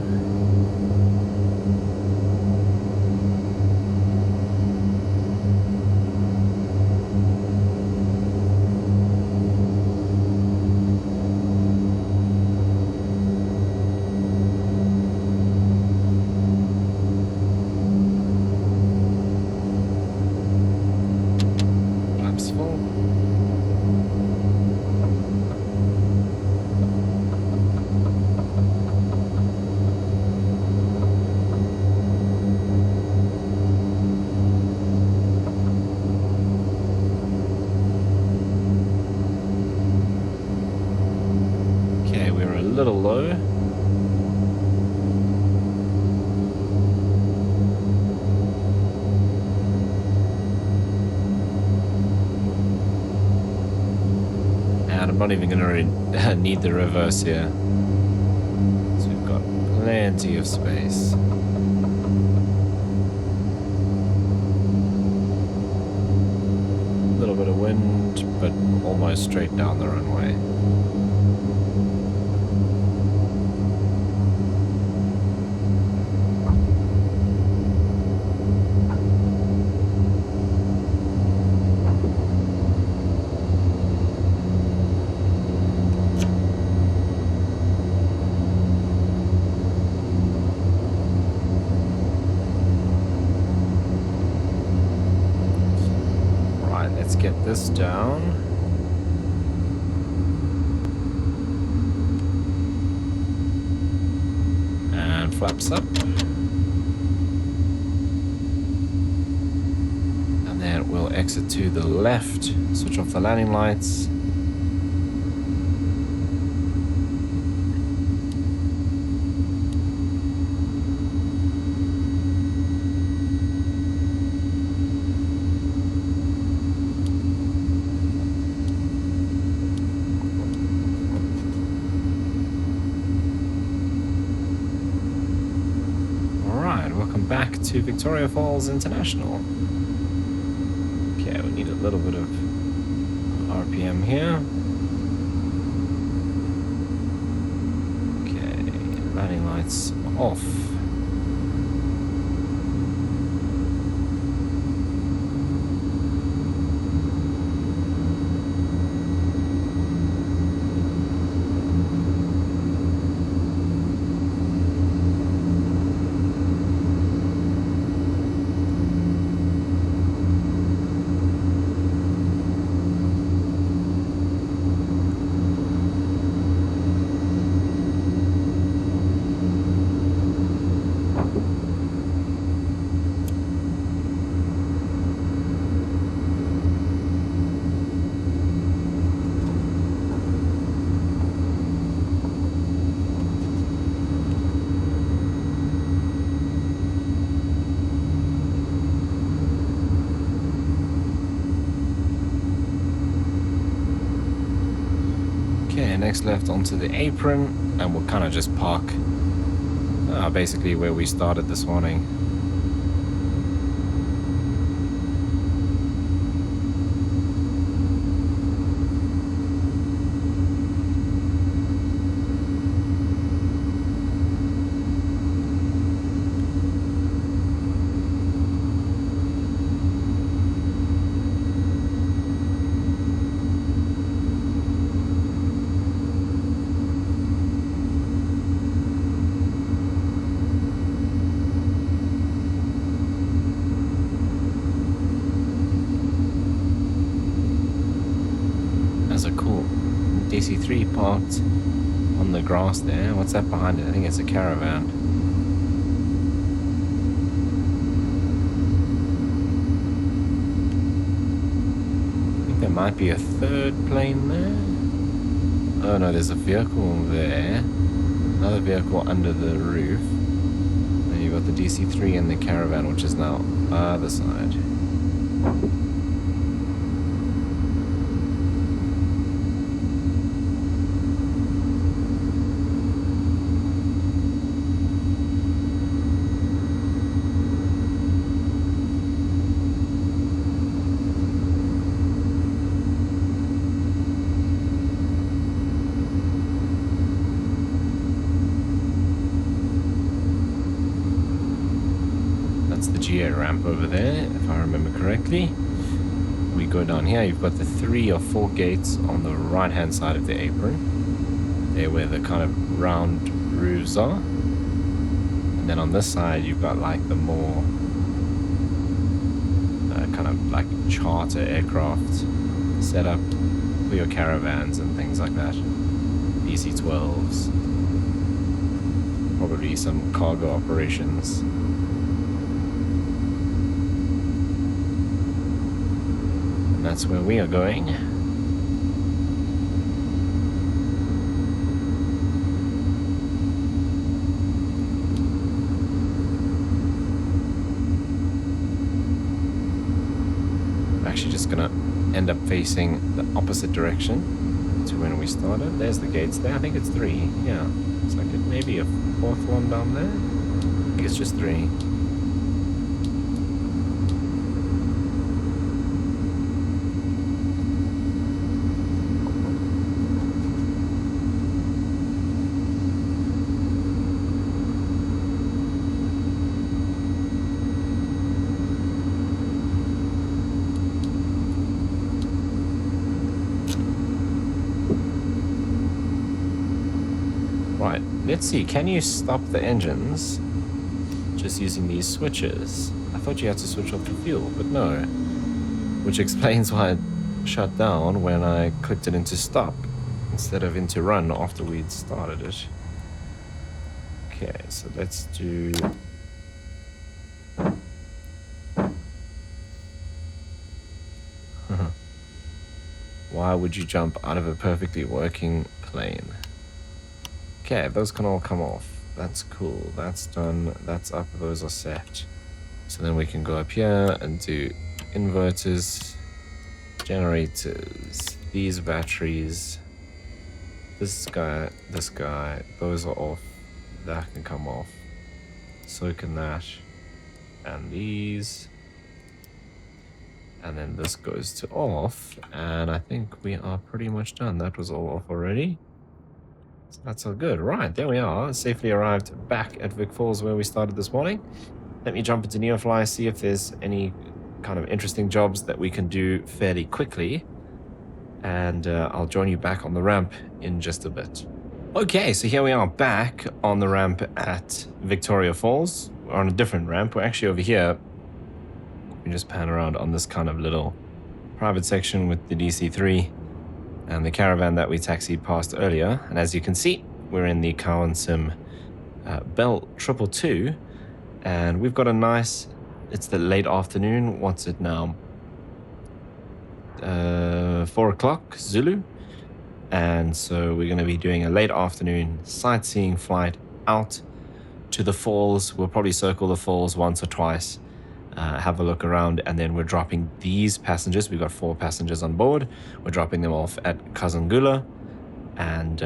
Little low. And I'm not even going to need the reverse here. So we've got plenty of space. A little bit of wind, but almost straight down the runway. Get this down. And flaps up. And then we'll exit to the left, switch off the landing lights. Back to Victoria Falls International. Okay, we need a little bit of RPM here. Okay, landing lights off. And next left onto the apron, and we'll kind of just park basically where we started this morning. DC3 parked on the grass there. What's that behind it? I think it's a caravan. I think there might be a third plane there. Oh no, there's a vehicle there. Another vehicle under the roof. And you've got the DC3 and the caravan, which is now other side. Ramp over there, if I remember correctly. We go down here, you've got the 3 or 4 gates on the right hand side of the apron. There where the kind of round roofs are. And then on this side you've got like the more kind of like charter aircraft set up for your caravans and things like that. DC-12s. Probably some cargo operations. That's where we are going. I'm actually just gonna end up facing the opposite direction to when we started. There's the gates there. I think it's 3. Yeah, it's like it may be a 4th one down there. I think it's just 3. Let's see, can you stop the engines just using these switches? I thought you had to switch off the fuel, but no. Which explains why it shut down when I clicked it into stop instead of into run after we'd started it. Okay, so let's do... Why would you jump out of a perfectly working plane? Okay, those can all come off. That's cool. That's done. That's up. Those are set. So then we can go up here and do inverters, generators, these batteries, this guy, those are off. That can come off. So can that. And these. And then this goes to off. And I think we are pretty much done. That was all off already. So that's all good. Right, there we are. Safely arrived back at Vic Falls where we started this morning. Let me jump into Neofly, see if there's any kind of interesting jobs that we can do fairly quickly. And I'll join you back on the ramp in just a bit. Okay, so here we are back on the ramp at Victoria Falls. We're on a different ramp. We're actually over here. We just pan around on this kind of little private section with the DC-3 and the caravan that we taxied past earlier. And as you can see, we're in the Cowansim Bell 222. And we've got a nice, it's the late afternoon. What's it now? 4 o'clock Zulu. And so we're going to be doing a late afternoon sightseeing flight out to the falls. We'll probably circle the falls once or twice, have a look around, and then we're dropping these passengers. We've got 4 passengers on board. We're dropping them off at Kazangula, and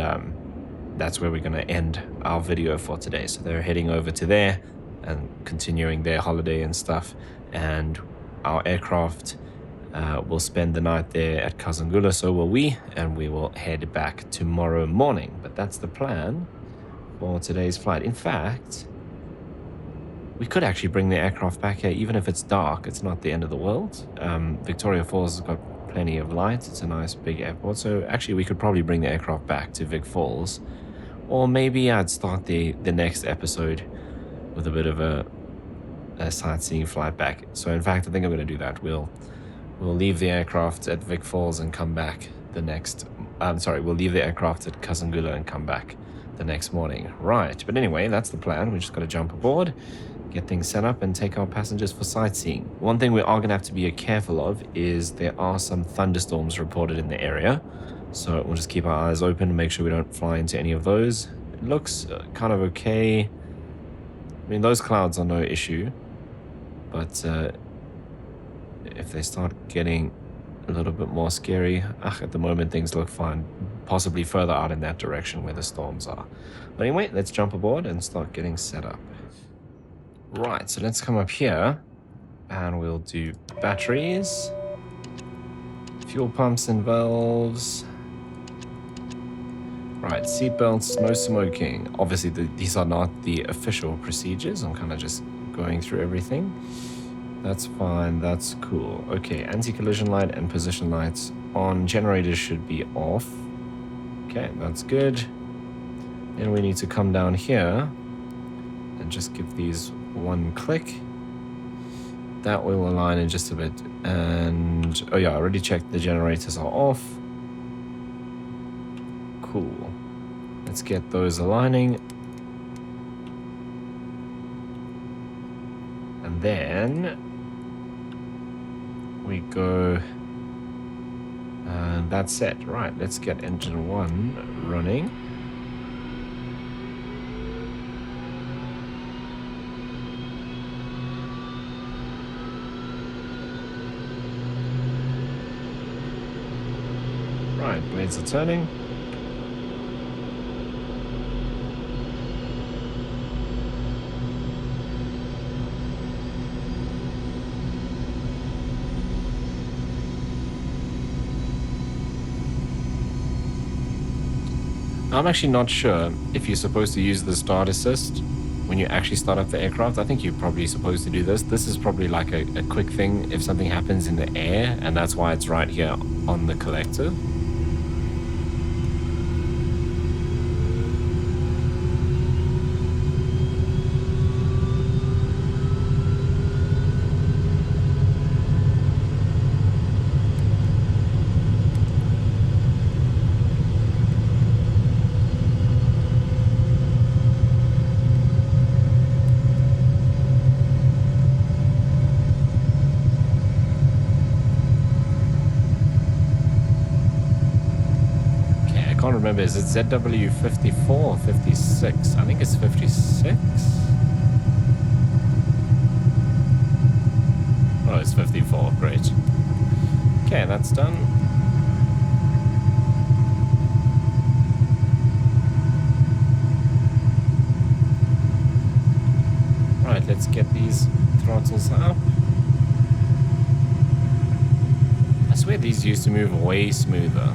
that's where we're going to end our video for today. So they're heading over to there and continuing their holiday and stuff, and our aircraft will spend the night there at Kazungula, so will we, and we will head back tomorrow morning. But that's the plan for today's flight. In fact, we could actually bring the aircraft back here, even if it's dark. It's not the end of the world. Victoria Falls has got plenty of light. It's a nice big airport, so actually we could probably bring the aircraft back to Vic Falls, or maybe I'd start the next episode with a bit of a sightseeing flight back. So in fact, I think I'm going to do that. We'll leave the aircraft at Vic Falls and come back the next... we'll leave the aircraft at Kazungula and come back the next morning. Right, but anyway, that's the plan. We just got to jump aboard, get things set up, and take our passengers for sightseeing. One thing we are going to have to be careful of is there are some thunderstorms reported in the area. So we'll just keep our eyes open and make sure we don't fly into any of those. It looks kind of okay. I mean, those clouds are no issue, but if they start getting a little bit more scary, at the moment things look fine, possibly further out in that direction where the storms are. But anyway, let's jump aboard and start getting set up. Right, so let's come up here and we'll do batteries, fuel pumps and valves. Right, seatbelts, no smoking. Obviously, these are not the official procedures. I'm kind of just going through everything. That's fine, that's cool. Okay, anti-collision light and position lights on. Generators should be off. Okay, that's good. Then we need to come down here and just give these one click. That will align in just a bit. And, oh yeah, I already checked the generators are off. Cool. Let's get those aligning. And then we go, and that's it. Right, let's get engine 1 running. Right, blades are turning. I'm actually not sure if you're supposed to use the start assist when you actually start up the aircraft. I think you're probably supposed to do this. This is probably like a quick thing if something happens in the air, and that's why it's right here on the collector. Remember, is it ZW54 or 56? I think it's 56. Oh, it's 54. Great. Okay, that's done. Right, let's get these throttles up. I swear these used to move way smoother.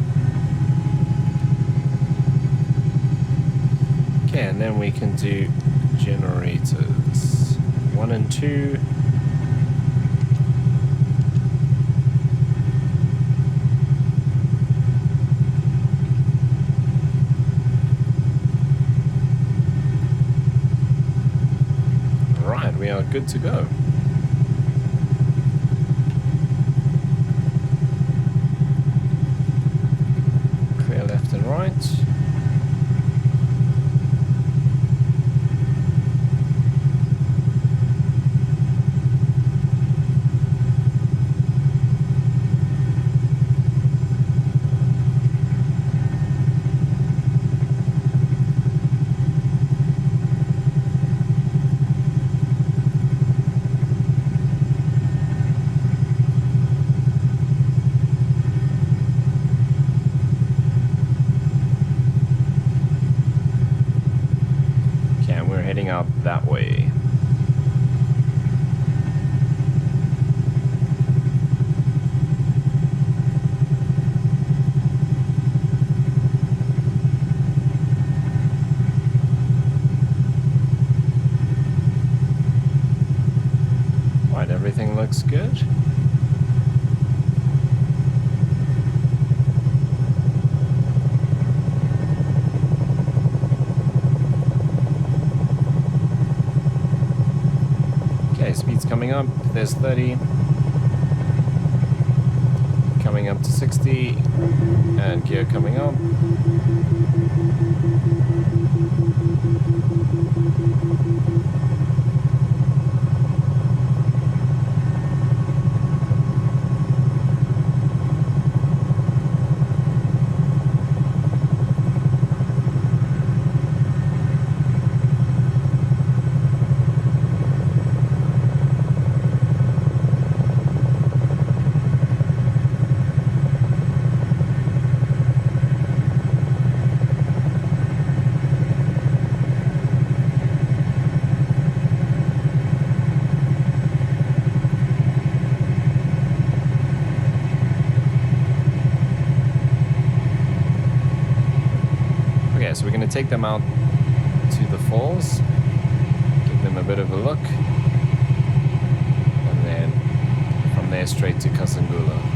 Okay, and then we can do generators 1 and 2. Right, we are good to go. Clear left and right. coming up. There's 30. Coming up to 60. And gear coming up. So we're going to take them out to the falls, give them a bit of a look, and then from there straight to Kasangula.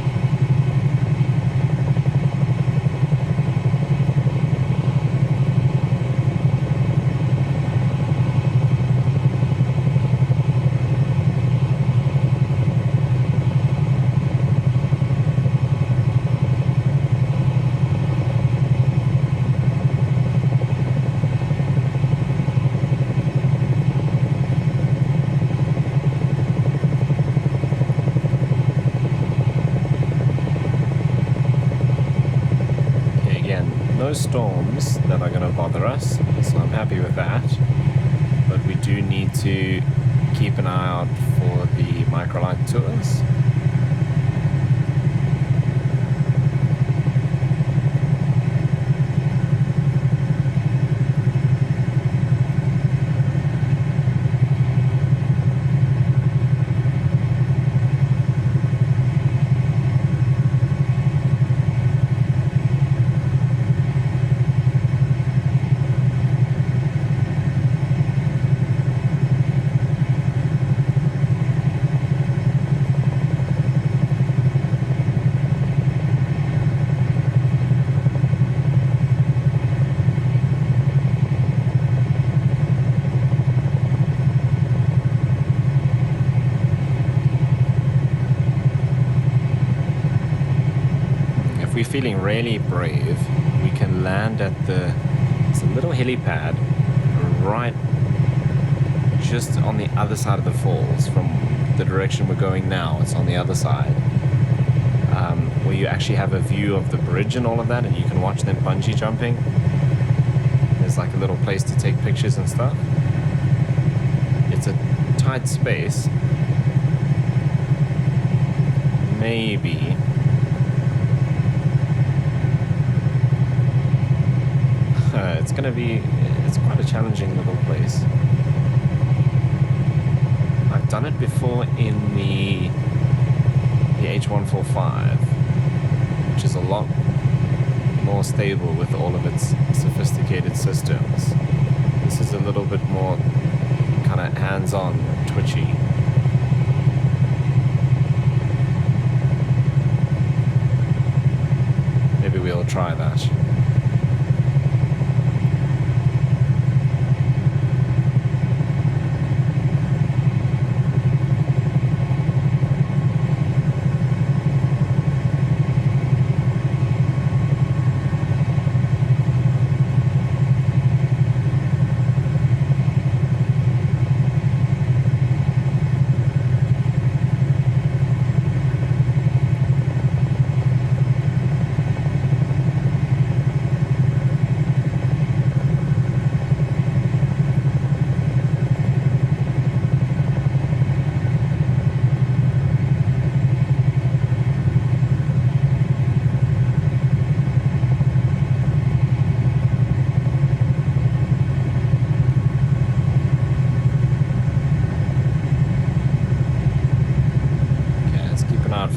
No storms that are going to bother us, so I'm happy with that. But we do need to keep an eye out for the microlight tours. We're feeling really brave, we can land at it's a little helipad right just on the other side of the falls from the direction we're going now. It's on the other side, where you actually have a view of the bridge and all of that, and you can watch them bungee jumping. There's like a little place to take pictures and stuff. It's a tight space. Maybe it's quite a challenging little place. I've done it before in the H145, which is a lot more stable with all of its sophisticated systems. This is a little bit more kind of hands-on, twitchy. Maybe we'll try that.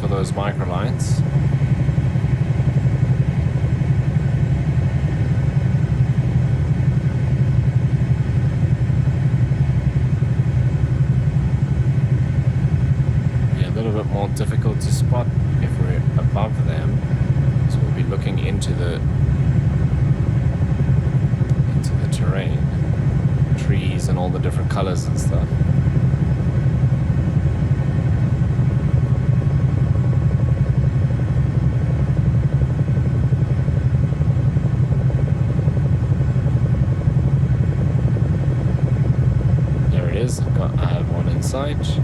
Those microlights. Yeah, a little bit more difficult to spot if we're above them, so we'll be looking into the terrain, trees and all the different colors and stuff. sight.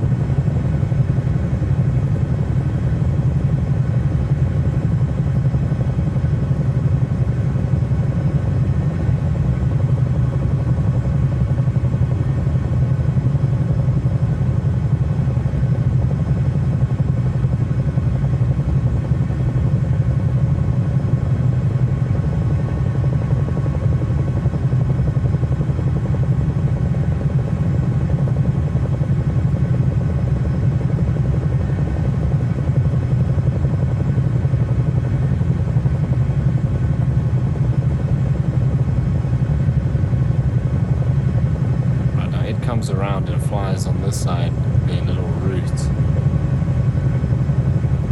Comes around and flies on this side, their little route.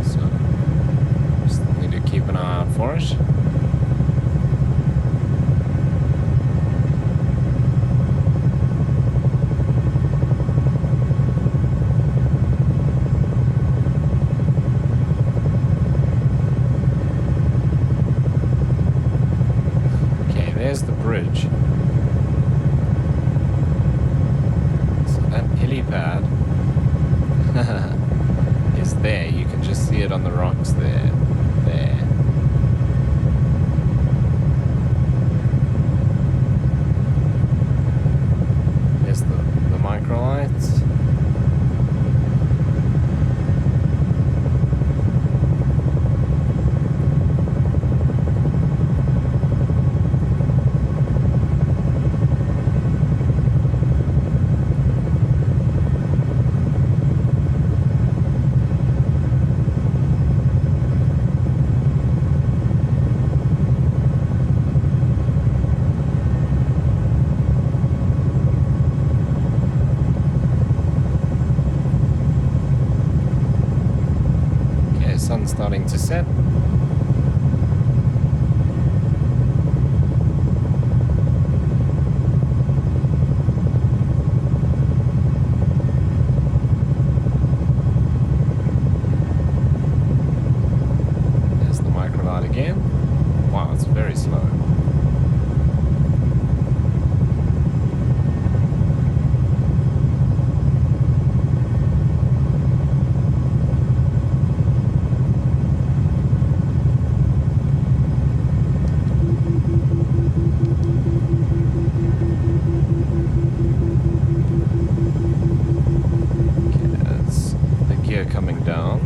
So just need to keep an eye out for it. Okay, there's the bridge. Helipad is there. You can just see it on the rocks there. There's the microlights. Sun's starting to set. There's the microlight again. Wow, it's very slow. Coming down.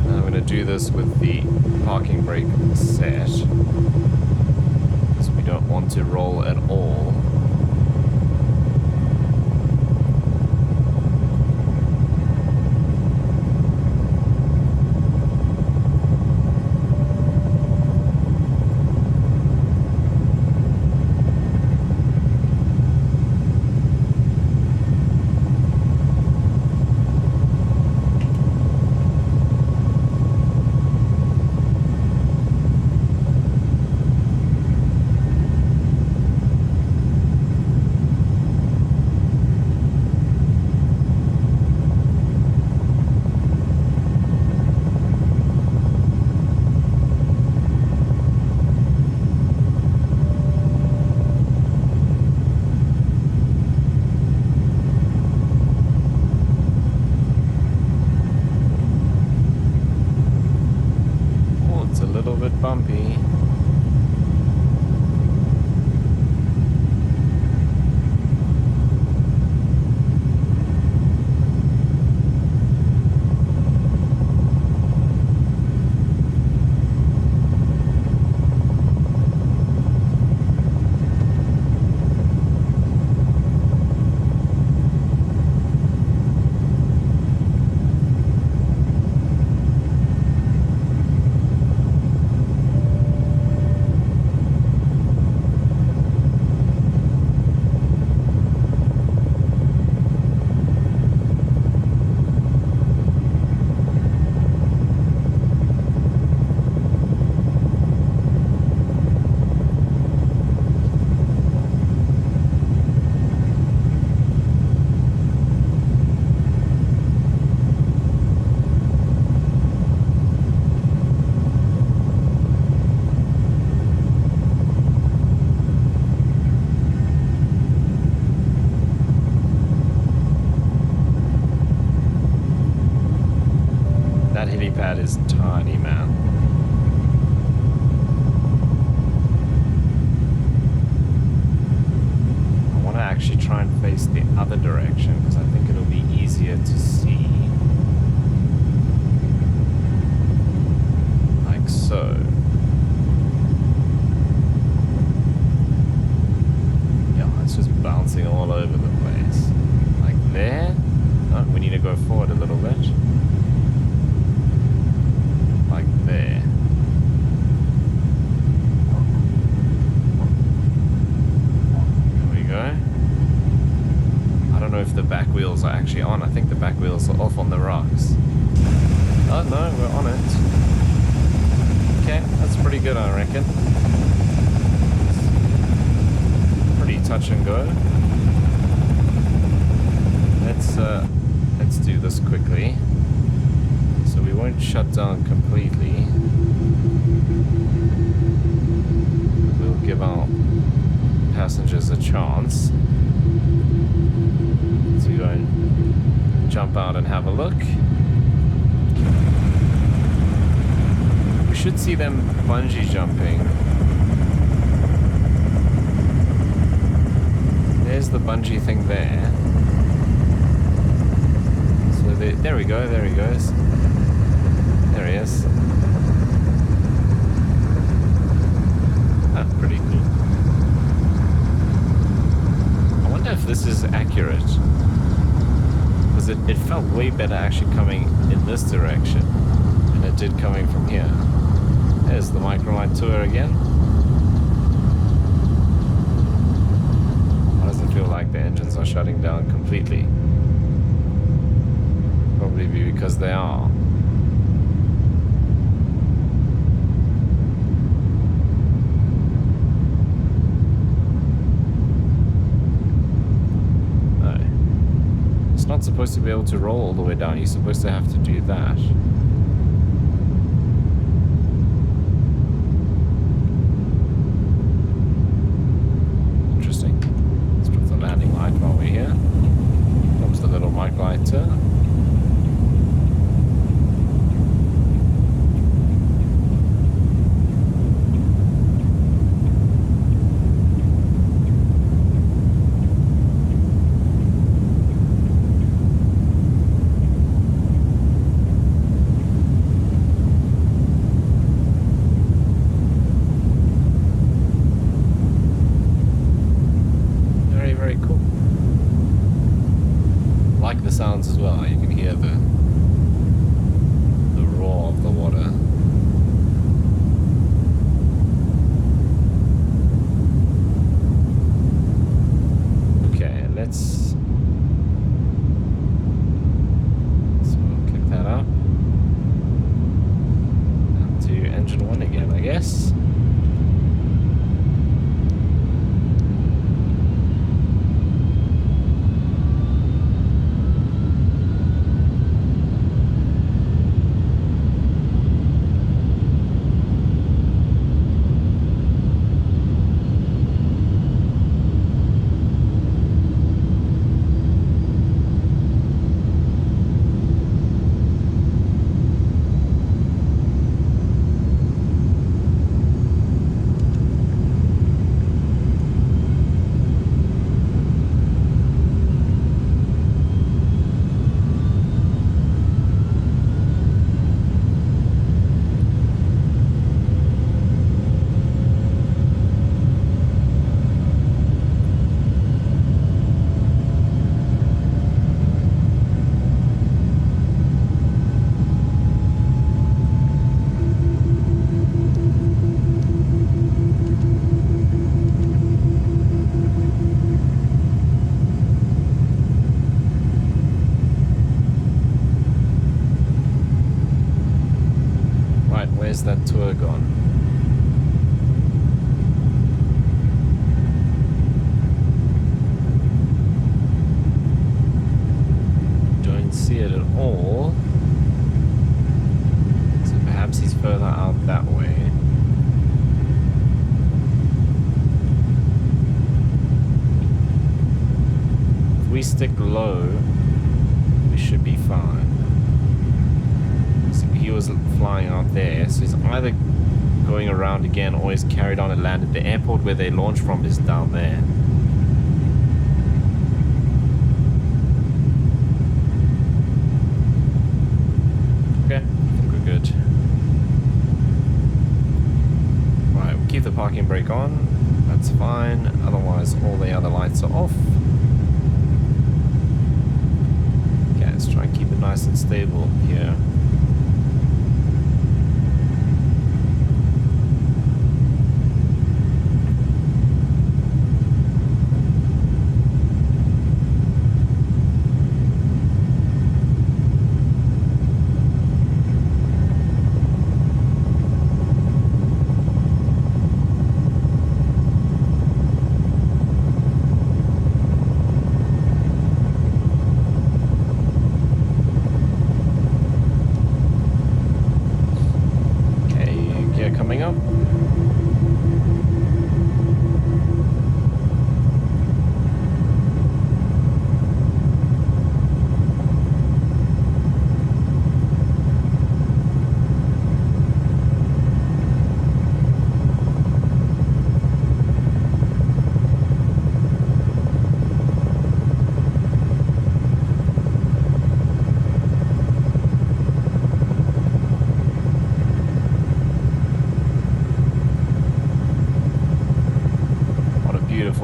Now I'm going to do this with the parking brake set because we don't want to roll at all. Bumpy. That helipad is tiny, man. I want to actually try and face the other direction because I think it'll be easier to see. Like so. Yeah, it's just bouncing all over the place. Like there. Oh, we need to go forward a little bit. Like there. There we go. I don't know if the back wheels are actually on. I think the back wheels are off on the rocks. Oh no, we're on it. Okay, that's pretty good, I reckon. Pretty touch and go. Let's do this quickly. So we won't shut down completely. We'll give our passengers a chance to go and jump out and have a look. We should see them bungee jumping. There's the bungee thing there. So there we go, there he goes. There he is. That's pretty cool. I wonder if this is accurate. Because it felt way better actually coming in this direction than it did coming from here. There's the microlight tour again. Why does it feel like the engines are shutting down completely? Probably because they are. Not supposed to be able to roll all the way down. You're supposed to have to do that. Interesting. Let's put the landing light while we're here. Comes the little mic lighter. Sounds as well. You can hear the roar of the water. Okay, let's click that up. And to engine 1 again, I guess. Where's that tour gone? Don't see it at all. So perhaps he's further out that way. If we stick low, we should be fine. So was flying out there, so he's either going around again or he's carried on and landed. The airport where they launched from is down there. Okay, I think we're good. Right, we'll keep the parking brake on. That's fine. Otherwise, all the other lights are off. Okay, let's try and keep it nice and stable here.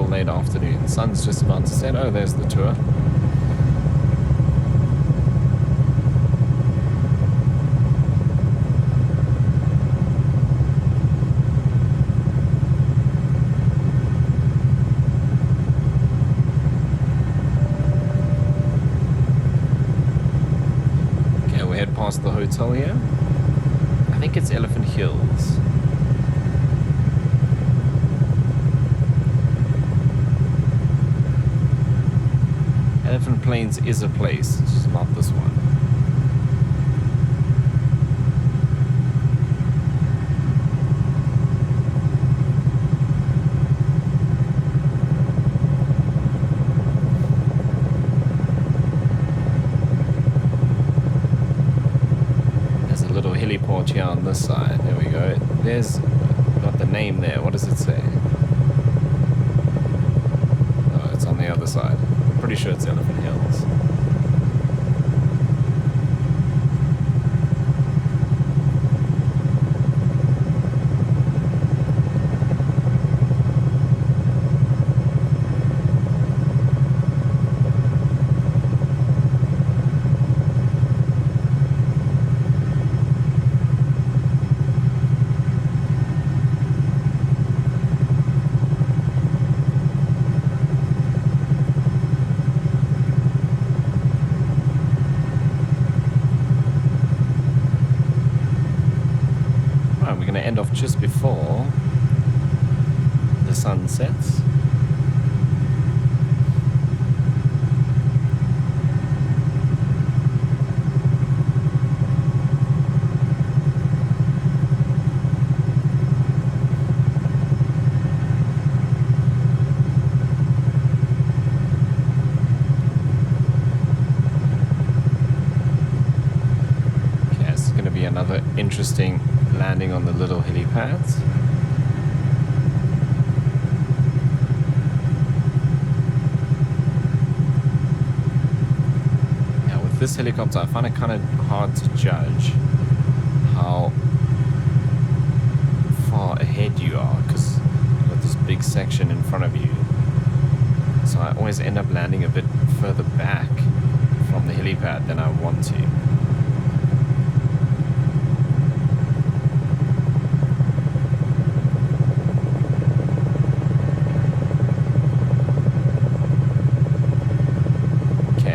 Late afternoon. Sun's just about to set. Oh, there's the tour. Okay, we head past the hotel here. I think it's Elephant Hills. Elephant Plains is a place, it's just not this one. There's a little heliport here on this side. There we go. There's got the name there. What does it say? Oh, it's on the other side. Pretty sure it's Elephant Hills. End off just before the sun sets. Okay, this is going to be another interesting landing on the little helipads. Now with this helicopter, I find it kind of hard to judge how far ahead you are because you've got this big section in front of you. So I always end up landing a bit further back from the helipad than I want to.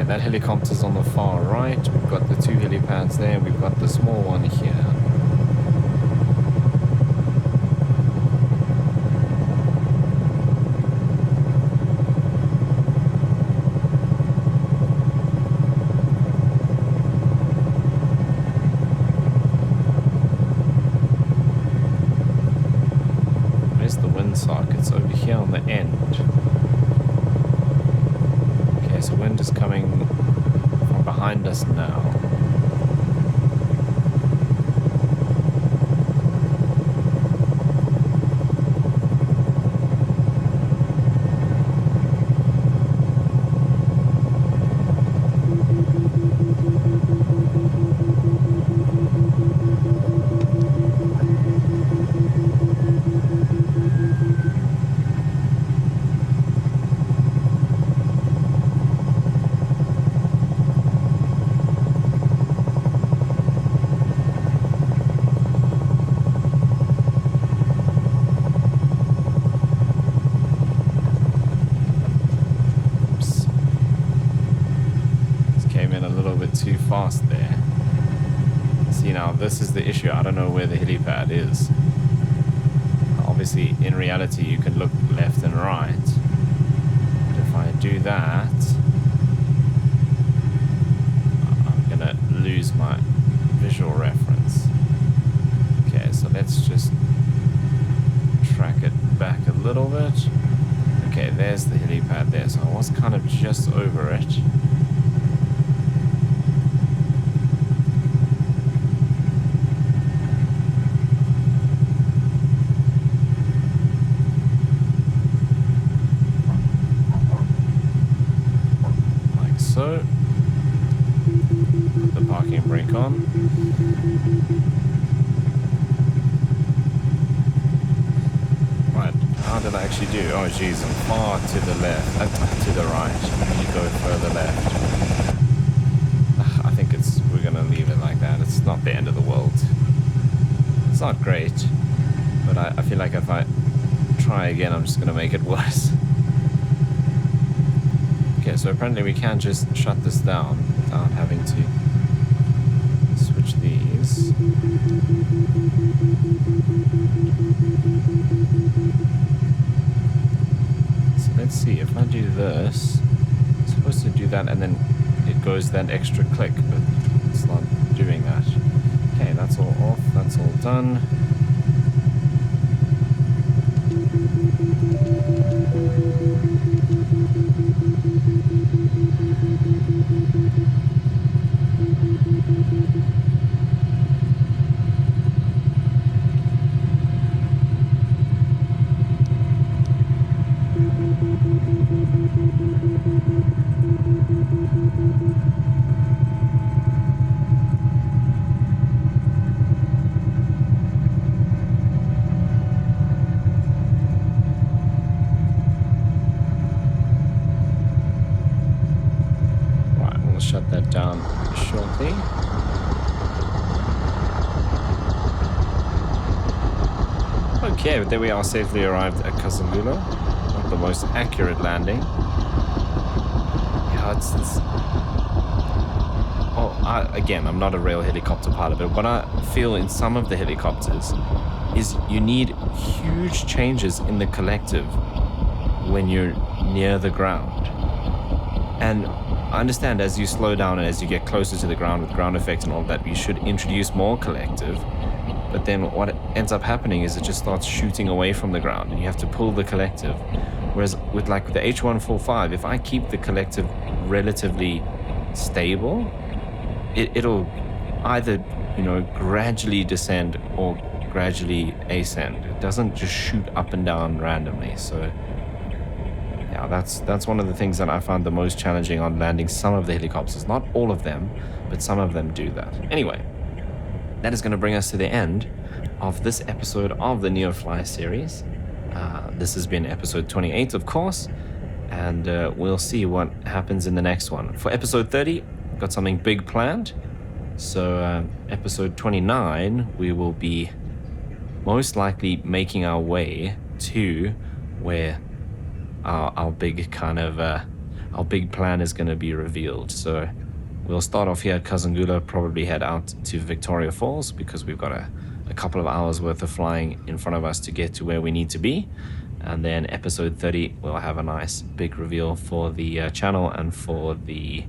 That helicopter's on the far right. We've got the two helipads there. We've got the small one here. Where's the wind sockets? Over here on the end. So wind is coming from behind us now. bit too fast there. See, now this is the issue. I don't know where the helipad is. Obviously, in reality, you can look left and right. But if I do that, I'm going to lose my visual reference. Okay, so let's just track it back a little bit. Okay, there's the helipad there. So I was kind of just over it. So, put the parking brake on. Right, how did I actually do? Oh geez, I'm far to the left, to the right. I need to go further left. I think we're gonna leave it like that. It's not the end of the world. It's not great, but I feel like if I try again, I'm just gonna make it worse. Okay, so apparently we can just shut this down without having to switch these. So let's see, if I do this, I'm supposed to do that and then it goes that extra click, but it's not doing that. Okay, that's all off, that's all done. Shut that down shortly. Okay, but there we are, safely arrived at Kasangula. Not the most accurate landing. Yeah, it's again, I'm not a real helicopter pilot, but what I feel in some of the helicopters is you need huge changes in the collective when you're near the ground. And I understand as you slow down and as you get closer to the ground with ground effect and all that, you should introduce more collective. But then what ends up happening is it just starts shooting away from the ground and you have to pull the collective. Whereas with like the H145, if I keep the collective relatively stable, it'll either, gradually descend or gradually ascend. It doesn't just shoot up and down randomly. So yeah, that's one of the things that I found the most challenging on landing some of the helicopters. Not all of them, but some of them do that. Anyway, that is going to bring us to the end of this episode of the Neofly series. This has been episode 28, of course, and we'll see what happens in the next one. For episode 30, got something big planned. So episode 29, we will be most likely making our way to where our big our big plan is going to be revealed. So we'll start off here at Kasangula, probably head out to Victoria Falls because we've got a couple of hours worth of flying in front of us to get to where we need to be. And then episode 30, we'll have a nice big reveal for the channel and for the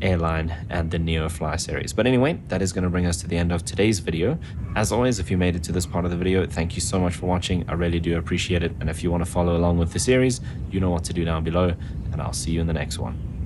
airline and the Neofly series. But anyway, that is going to bring us to the end of today's video. As always, if you made it to this part of the video, thank you so much for watching. I really do appreciate it. And if you want to follow along with the series, you know what to do down below, and I'll see you in the next one.